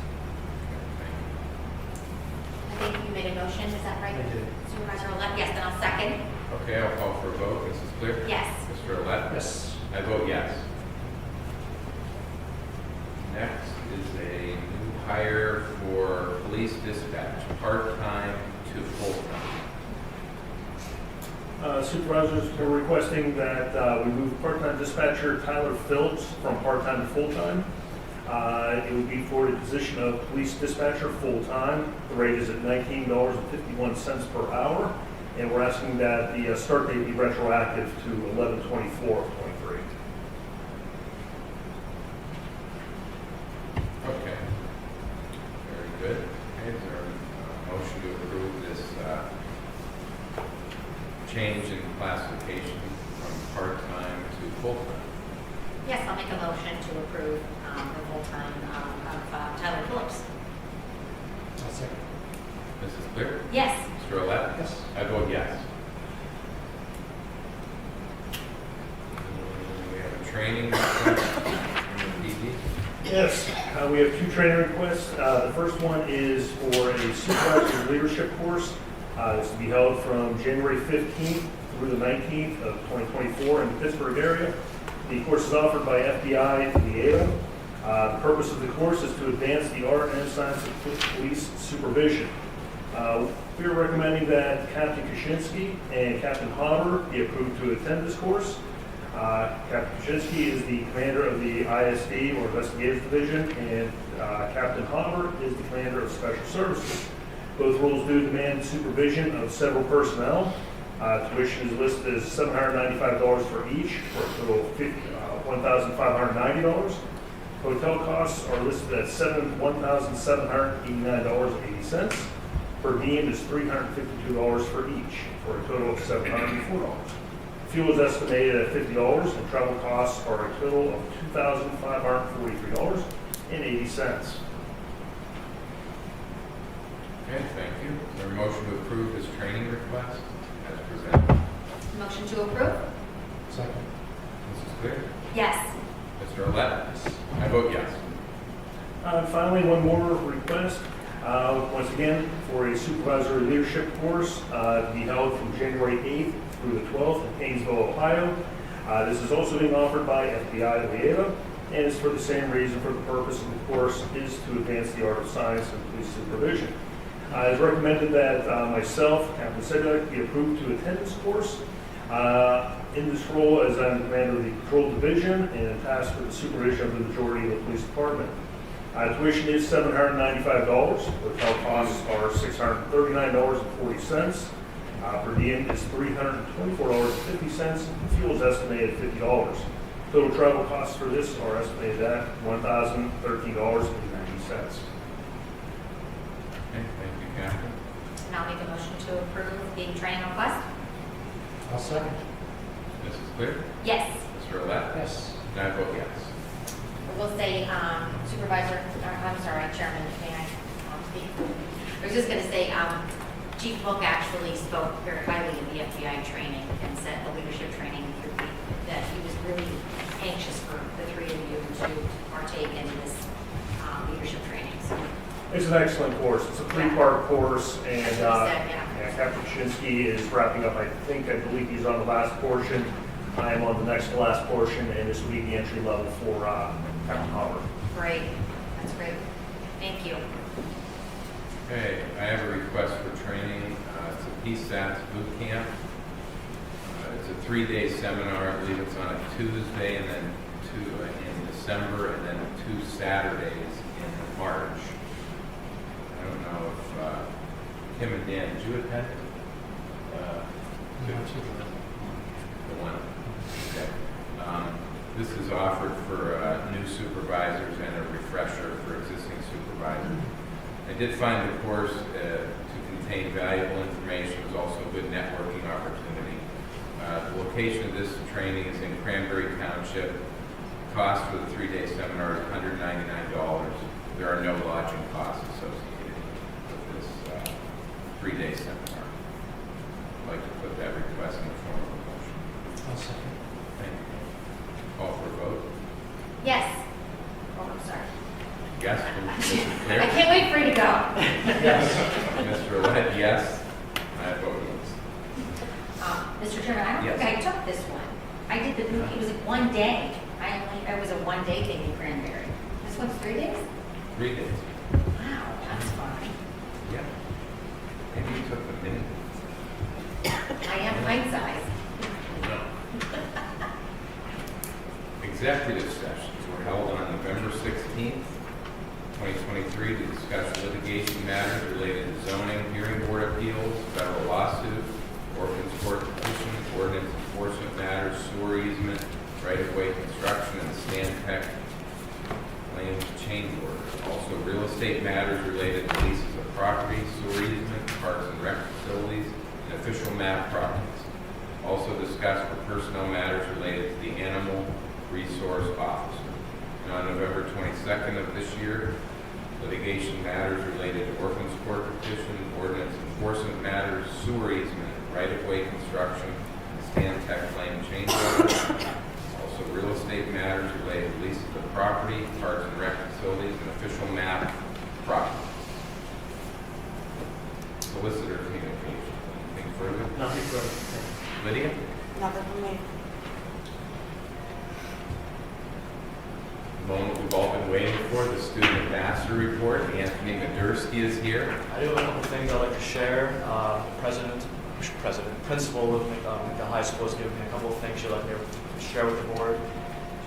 Okay, I think you made a motion, is that right? I did. Supervisor Roulette? Yes, then I'll second. thank you. Okay, I'll call for a vote. Mrs. Clear? Yes. Mr. Roulette? Yes. I vote yes. Next is a new hire for police dispatch, part-time to full-time. Supervisors, we're requesting that we move part-time dispatcher Tyler Phillips from part-time to full-time. It would be for the position of police dispatcher full-time. The rate is at $19.51 per hour, and we're asking that the start date be retroactive to 11/24/23. Okay. Very good. Okay, is there a motion to approve this change in classification from part-time to full-time? Yes, I'll make a motion to approve the full-time of Tyler Phillips. I'll second. Mrs. Clear? Yes. Mr. Roulette? Yes. I vote yes. We have a training request from the PD. Yes, we have two training requests. The first one is for a supervisor leadership course. This will be held from January 15th through the 19th of 2024 in the Pittsburgh area. The course is offered by FBI Liaison. The purpose of the course is to advance the art and science of police supervision. We are recommending that Captain Kaczynski and Captain Hodder be approved to attend this course. Captain Kaczynski is the commander of the ISD, or Investigative Division, and Captain Hodder is the commander of Special Services. Both roles do demand supervision of several personnel. Tuition is listed as $795 for each, for a total of $1,590. Hotel costs are listed at $1,789.80. Per diem is $352 for each, for a total of $704. Fuel is estimated at $50, and travel costs are a total of $2,543.80. Okay, thank you. Is there a motion to approve this training request as presented? Motion to approve? Second. Mrs. Clear? Yes. Mr. Olet? I vote yes. Finally, one more request. Once again, for a supervisory leadership course to be held from January 8th through the 12th in Painesville, Ohio. This is also being offered by FBI Liaison, and is for the same reason. For the purpose of the course is to advance the art of science and police supervision. It's recommended that myself, Captain Sedgwick, be approved to attend this course. In this role, as I'm the commander of the Patrol Division and tasked with the supervision of the majority of the police department. Tuition is $795. Hotel costs are $639.40. Per diem is $324.50. Fuel is estimated at $50. Total travel costs for this are estimated at $1,013.90. Okay, thank you, Catherine. And I'll make a motion to approve the training request? I'll second. Mrs. Clear? Yes. Mr. Olet? Yes. And I vote yes. We'll say Supervisor, I'm sorry, Chairman, may I speak? I was just going to say, Chief Book actually spoke very highly of the FBI training and said the leadership training that he was really anxious for the three of you to partake in this leadership training. So, It's an excellent course. It's a three-part course, and That's what he said, yeah. Captain Kaczynski is wrapping up. I believe he's on the last portion. I am on the next to last portion, and this will be the entry level for Captain Hopper. great. That's great. Thank you. Okay, I have a request for training. It's a PSATS boot camp. It's a 3-day seminar. I believe it's on a Tuesday and then 2 in December and then 2 Saturdays in March. I don't know if Kim and Dan, did you attend? The one. Okay. This is offered for new supervisors and a refresher for existing supervisors. I did find the course to contain valuable information. It was also a good networking opportunity. The location of this training is in Cranberry Township. Cost for the 3-day seminar is $199. There are no lodging costs associated with this 3-day seminar. I'd like to put that request in the form of a motion. I'll second. Thank you. Call for a vote. Yes. Oh, I'm sorry. Yes, from Mrs. I Clear. can't wait for you to go. Yes. Mr. Olet, yes. I vote yes. Mr. Chairman, I don't Yes. think I took this one. I did the boot, it was 1 day. It was a 1-day thing in Cranberry. This one's 3 days? 3 days. Wow, that's fine. Yeah. Maybe you took the minute. I am hindsight. No. Executive sessions were held on November 16th, 2023 to discuss litigation matters related to zoning, hearing board appeals, federal lawsuit, orphans court petition, ordinance enforcement matters, sewer easement, right-of-way construction, and Stantec land change orders. Also, real estate matters related to leases of property, sewer easement, parks and rec facilities, and official map properties. Also discussed were personnel matters related to the animal resource officer. And on November 22nd of this year, litigation matters related to orphans court petition, ordinance enforcement matters, sewer easement, right-of-way construction, Stantec claim change orders. Also real estate matters related to leases of property, parks and rec facilities and official map project. Solicitor communication. Anything further? Nothing further. Lydia? Nothing from me. The moment we've all been waiting for, the student ambassador report. Anthony Madursky is here. I do have a couple things I'd like to share. Principal of the high school has given me a couple of things she'd like me to share with the board.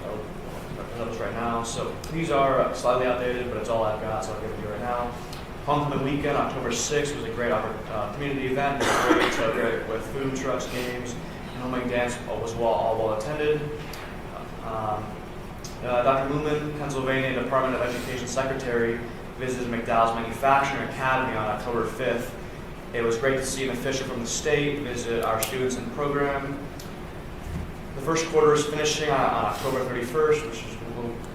So I'll present those right now. So these are slightly outdated, but it's all I've got, so I'll give it to you right now. Homecoming weekend, October 6th, was a great community event. It was great with food trucks, games, and homecoming dance was all well attended. Dr. Lumen, Pennsylvania Department of Education Secretary, visited McDowell's Manufacturing Academy on October 5th. It was great to see an official from the state visit our students in the program. The first quarter is finishing on October 31st, which is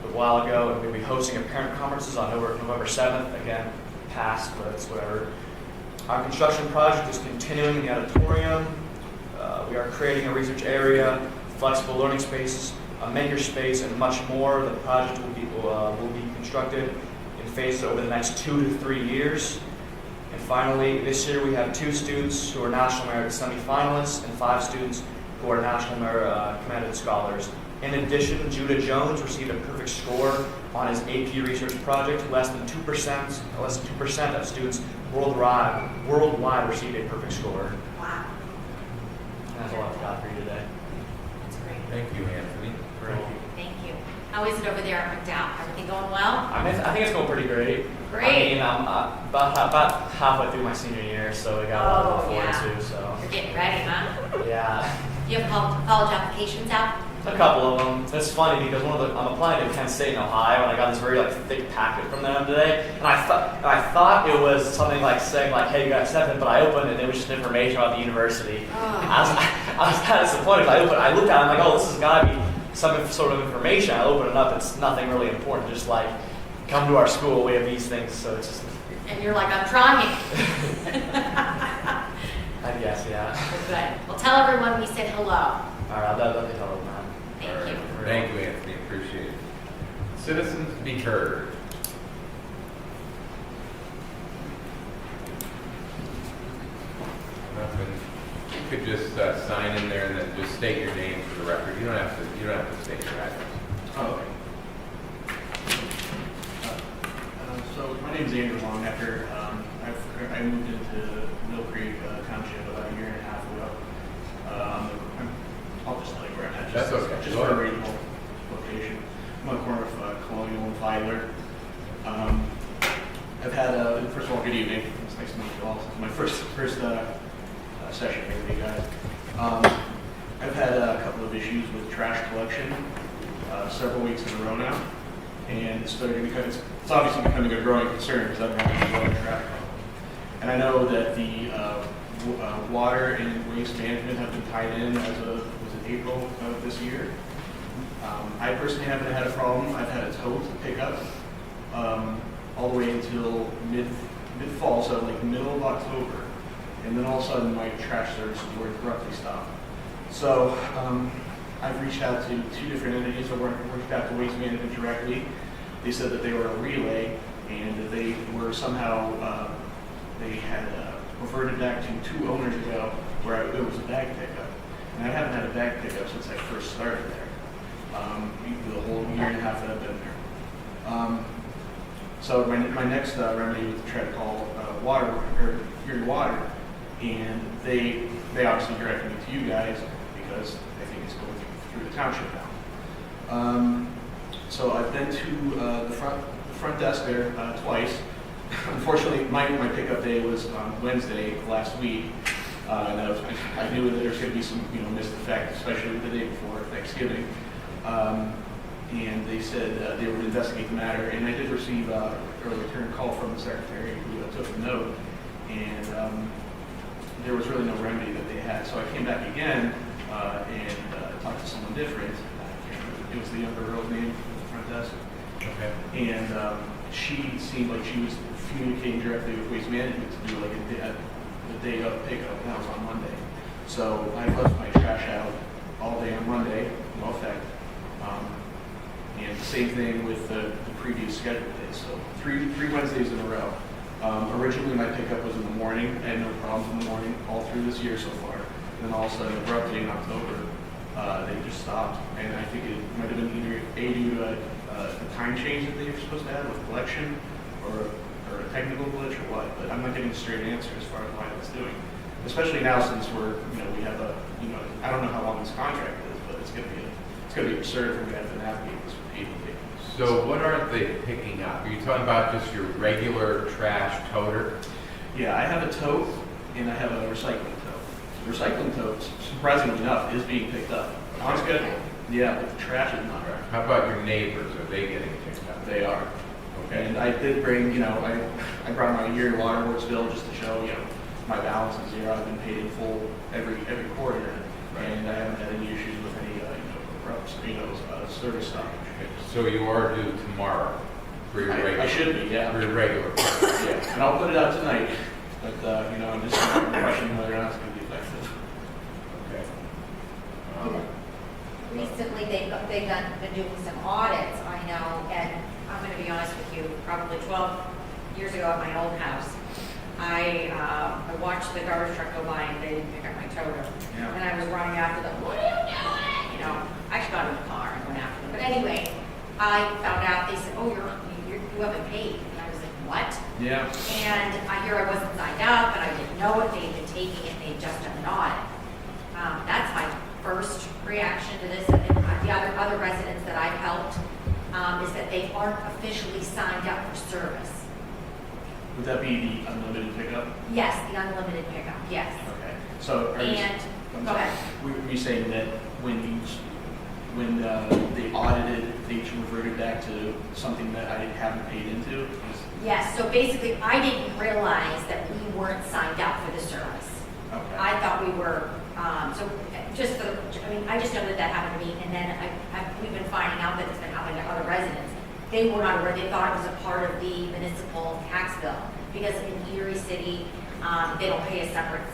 a while ago, and we'll be hosting a parent conferences on November 7th. Again, past, but it's whatever. Our construction project is continuing in the auditorium. We are creating a research area, flexible learning spaces, a maker space, and much more. The project will be constructed in phases over the next 2 to 3 years. And finally, this year we have 2 students who are National Merit semifinalists and 5 students who are National Merit Commended Scholars. In addition, Judah Jones received a perfect score on his AP research project. Less than 2% of students worldwide received a perfect score. Wow, And that's all I've got for you today. that's great. Thank you, Anthony. Thank you. How is it over there at McDowell? Everything going well? I think it's going pretty great. Great. I mean, I'm about halfway through my senior year, so we got a lot to look forward to. So You're getting ready, huh? yeah, Do you have college applications out? a couple of them. It's funny because I'm applying to Penn State in Ohio, and I got this very thick packet from them today, and I thought it was something saying hey, you got accepted, but I opened it and it was just information about the university. Oh. I was kind of disappointed. I looked at it, I'm like, oh, this has got to be some sort of information. I open it up, it's nothing really important, just come to our school, we have these things, so it's just. And you're like, I'm trying. I guess, yeah. Good. Well, tell everyone we said hello. All right, I'll definitely tell them that. Thank you. Thank you, Anthony. Appreciate it. Citizens be heard. Nothing. You could just sign in there and then just state your name for the record. You don't have to state your address. Oh, okay. So my name is Andrew Longnecker. I moved into Millcreek Township about a year and a half ago. I'll just tell you where I'm at. That's okay. Just Go for a ahead. regional location. I'm on the corner of Colonial and Flagler. I've had, first of all, good evening. It's nice to meet you all. This is my first session here with you guys. I've had a couple of issues with trash collection several weeks in a row now, and it's obviously becoming a growing concern because I'm having a lot of trash problem. And I know that the water and waste management have been tied in as of April of this year. I personally haven't had a problem. I've had a tow to pick up all the way until mid-fall, so middle of October. And then all of a sudden my trash services were abruptly stopped. So I've reached out to 2 different entities. I reached out to Waste Management directly. They said that they were a relay and that they were somehow, they had reverted back to 2 owners ago where it was a bag pickup. And I haven't had a bag pickup since I first started there. The whole year and a half that I've been there. So my next remedy was to try to call Erie Water, and they obviously directed me to you guys because I think it's going through the township now. So I've been to the front desk there twice. Unfortunately, my pickup day was on Wednesday of last week, and I knew that there was going to be some missed effect, especially the day before Thanksgiving. And they said they would investigate the matter, and I did receive a return call from the secretary who took the note, and there was really no remedy that they had. So I came back again and talked to someone different. It was the younger girl's name at the front desk. Okay. And she seemed like she was communicating directly with Waste Management to do a day of pickup, and that was on Monday. So I left my trash out all day on Monday, no effect. And same thing with the previous scheduled days, so three Wednesdays in a row. Originally, my pickup was in the morning. I had no problems in the morning all through this year so far. And then all of a sudden, abruptly in October, they just stopped. And I think it might have been either due to a time change that they were supposed to have with collection or a technical glitch or what. But I'm not getting a straight answer as far as why that's doing. Especially now since we have I don't know how long this contract is, but it's going to be absurd for me to have to navigate this repeatedly. So what aren't they picking up? Are you talking about just your regular trash toter? Yeah, I have a tote and I have a recycling tote. The recycling tote, surprisingly enough, is being picked up on schedule. Yeah, but the trash is not. How about your neighbors? Are they getting picked up? They are. Okay. And I did bring, I brought my yearly waterworks bill just to show, my balance is zero. I've been paid in full every quarter, and I haven't had any issues with any, service stoppage. Okay. So you are due tomorrow for your regular? I should be, yeah. For your regular? Yeah, and I'll put it out tonight, but, I'm just questioning whether or not it's going to be effective. Okay. Recently, they've been doing some audits, I know, and I'm going to be honest with you, probably 12 years ago at my old house, I watched the garbage truck go by and they didn't pick up my toter. Yeah. And I was running after them, what are you doing? I just got in the car and went after them. But anyway, I found out, they said, oh, you haven't paid. And I was like, what? Yeah. And I wasn't signed up, and I didn't know it. They'd been taking it, they'd just done an audit. That's my first reaction to this. And the other residents that I've helped is that they aren't officially signed up for service. Would that be the unlimited pickup? Yes, the unlimited pickup, yes. Okay. So are Go ahead. Were you saying that when they audited, they reverted back to something that I haven't paid into? Yes, so basically, I didn't realize that we weren't signed up for the service. Okay. I thought we were, I just know that happened to me, and then we've been finding out that it's been happening to other residents. They were not aware, they thought it was a part of the municipal tax bill, because in Erie City, they don't pay a separate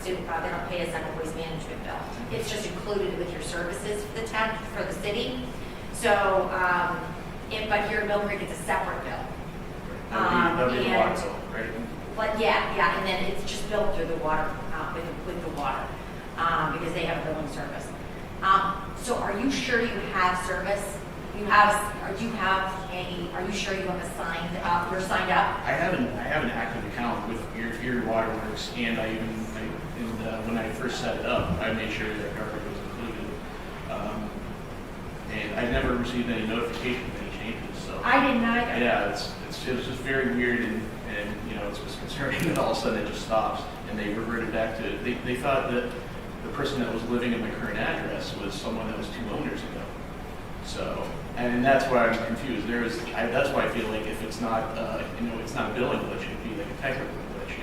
waste management bill. It's just included with your services for the city. So, but here in Millcreek, it's a separate bill. That'd be the water bill, right? But yeah, and then it's just billed through the water, with the water, because they have a billing service. So are you sure you have service? Are you sure you have you're signed up? I have an active account with Erie Waterworks, and when I first set it up, I made sure that garbage was included. And I never received any notification of any changes, so. I didn't either. Yeah, it was just very weird, and it's just concerning that all of a sudden it just stops, and they reverted back to, they thought that the person that was living in my current address was someone that was 2 owners ago. So, and that's why I'm confused. That's why I feel like if it's not, it's not a billing glitch, it'd be like a technical glitch,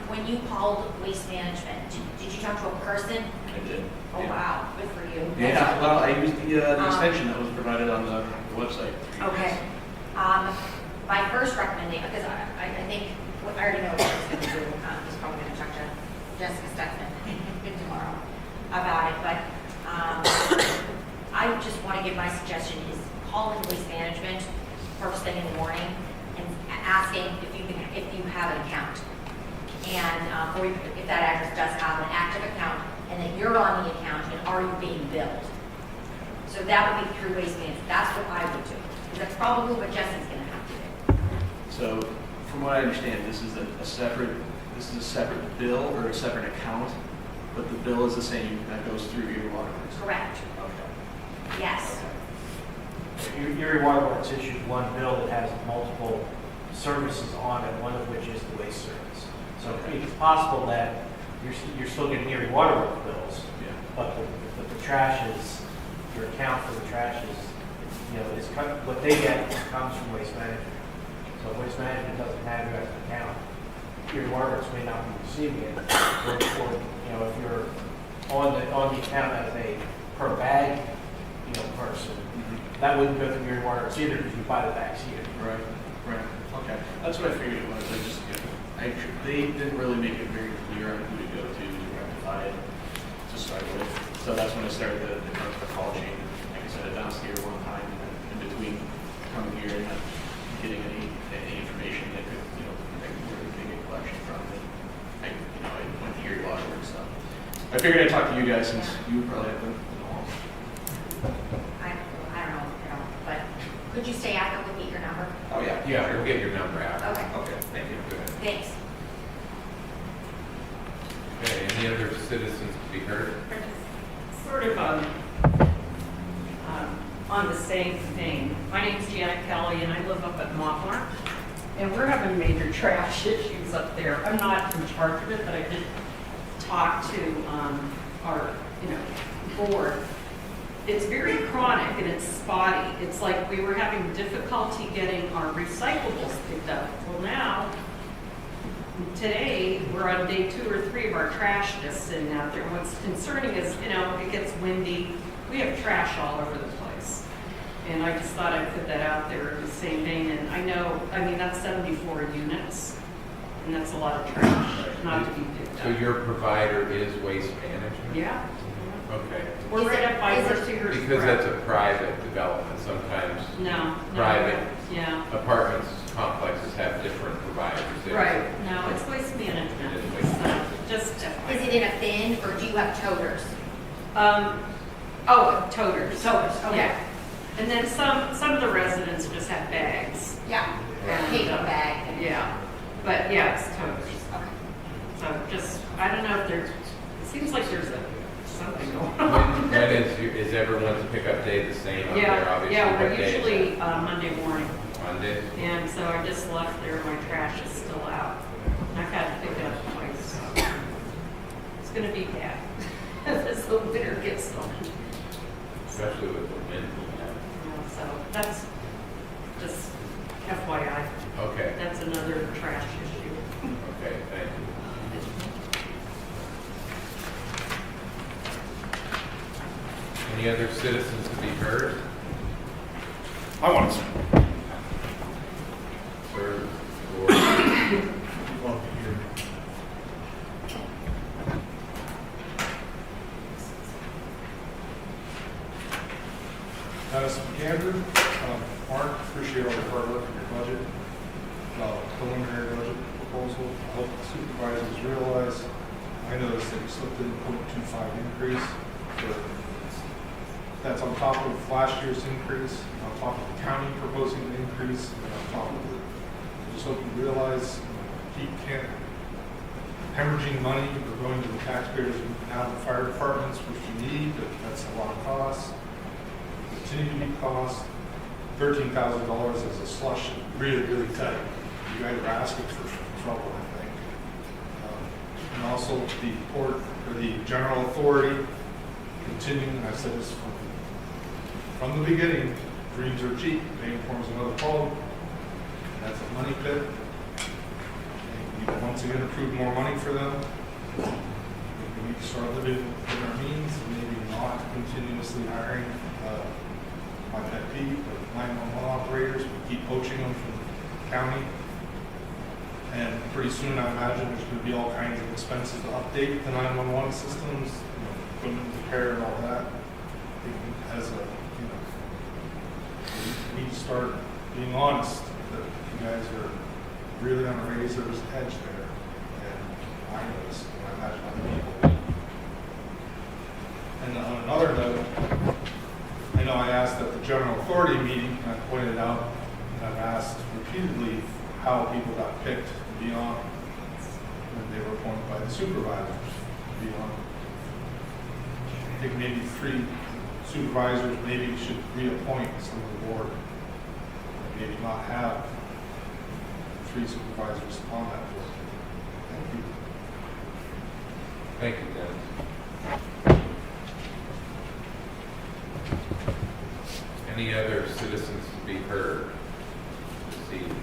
When you called Waste Management, did you talk to a person? I did. Oh, yeah. Wow, good for you. Yeah, well, I used the extension that was provided on the website. Okay. My first recommendation, because I think, I already know what he's going to do. He's probably going to talk to Jessica Stuckman tomorrow about it, but I just want to give my suggestion is calling Waste Management first thing in the morning and asking if you have an account. And or if that address does have an active account, and that you're on the account, and are you being billed? So that would be through Waste Management. That's what I would do. That's probably what Jesse's going to have to do. So, from what I understand, this is a separate bill or a separate account, but the bill is the same that goes through your waterworks. Correct. Okay. Yes. Erie Waterworks issues one bill that has multiple services on it, one of which is the waste service. So it's possible that you're still getting Erie Waterworks bills, Yeah. but the trash is, your account for the trash is, what they get comes from Waste Management. So if Waste Management doesn't have you as an account, Erie Waterworks may not be receiving it. Or if you're on the account as a per bag, person, that wouldn't go through Erie Waterworks either because you buy the bags here. Right. Okay. That's what I figured it was. They didn't really make it very clear on who to go to rectify it to start with. So that's when I started the call chain. Like I said, it bounced here one time. I figured I'd talk to you guys since you probably have them. I don't know, but could you stay after we get your number? Oh, yeah. Yeah, we'll get your number out. Okay, Okay, thank you. Good. thanks. Okay, any other citizens to be heard? Sort of on the same thing. My name's Janet Kelly, and I live up at Montmartre, and we're having major trash issues up there. I'm not in charge of it, but I did talk to our, board. It's very chronic and it's spotty. It's like we were having difficulty getting our recyclables picked up. Well, now, today, we're on day 2 or 3 of our trash just sitting out there. What's concerning is, it gets windy. We have trash all over the place. And I just thought I'd put that out there in the same vein. And that's 74 units. And that's a lot of trash not to be picked So up. your provider is Waste Management? Yeah. Okay. We're right up by Mercyhurst. Because that's a private development, sometimes No. private Yeah. apartments complexes have different providers. Right. No, it's Waste Management. It is Waste So just Is it in a bin, or do you have toters? toters. Toters, okay. Yeah. And then some of the residents just have bags. Yeah. Paper bag. Yeah. But yeah, it's toters. So just, I don't know if there's, it seems like there's something going on. When is everyone's pickup day the same up there, obviously? Yeah, we're What day is usually that? Monday morning. Monday? And so I just left there, my trash is still out. I've had to pick it up twice. It's gonna be bad. This little bitter gets going. Especially with the wind. So that's just FYI. Okay, That's another trash issue. okay, thank you. Any other citizens to be heard? I want to say. Sir, or Madison Gander, Mark, appreciate all the hard work in your budget, preliminary budget proposal. I hope the supervisors realize, I noticed that you slipped in 0.25 increase. That's on top of last year's increase, on top of the county proposing an increase, and on top of the, I just hope you realize, keep hemorrhaging money, or going to the taxpayers and out of the fire departments, which you need, but that's a lot of costs. Continue to be cost. $13,000 as a slush, really, really tight. You guys are asking for trouble, I think. And also the port, or the general authority, continuing, I've said this from the beginning, dreams are cheap. Maine forms another problem. That's a money pit. And we need to once again approve more money for them. We need to start living within our means and maybe not continuously hiring my pet peeve, but 911 operators. We keep poaching them from the county. And pretty soon, I imagine there's going to be all kinds of expenses to update the 911 systems, equipment repair and all that. As a, we need to start being honest that you guys are really on a razor's edge there. And I know this, and I imagine other people. And on another note, I know I asked at the general authority meeting, and I pointed out, and I've asked repeatedly how people got picked beyond when they were appointed by the supervisors beyond. I think maybe 3 supervisors maybe should reappoint some of the board. Maybe not have 3 supervisors on that board. Thank you. thank you, Dennis. Any other citizens to be heard this evening?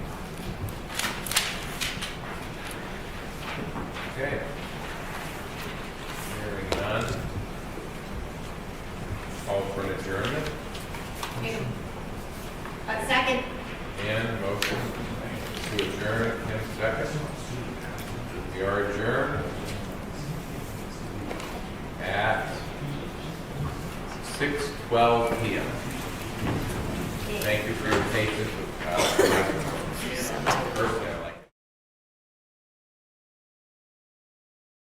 Okay. Hearing none. Call for an adjournment. Second. And motion to adjourn in second. We are adjourned at 6:12 p.m. Thank you for your patience with microphones.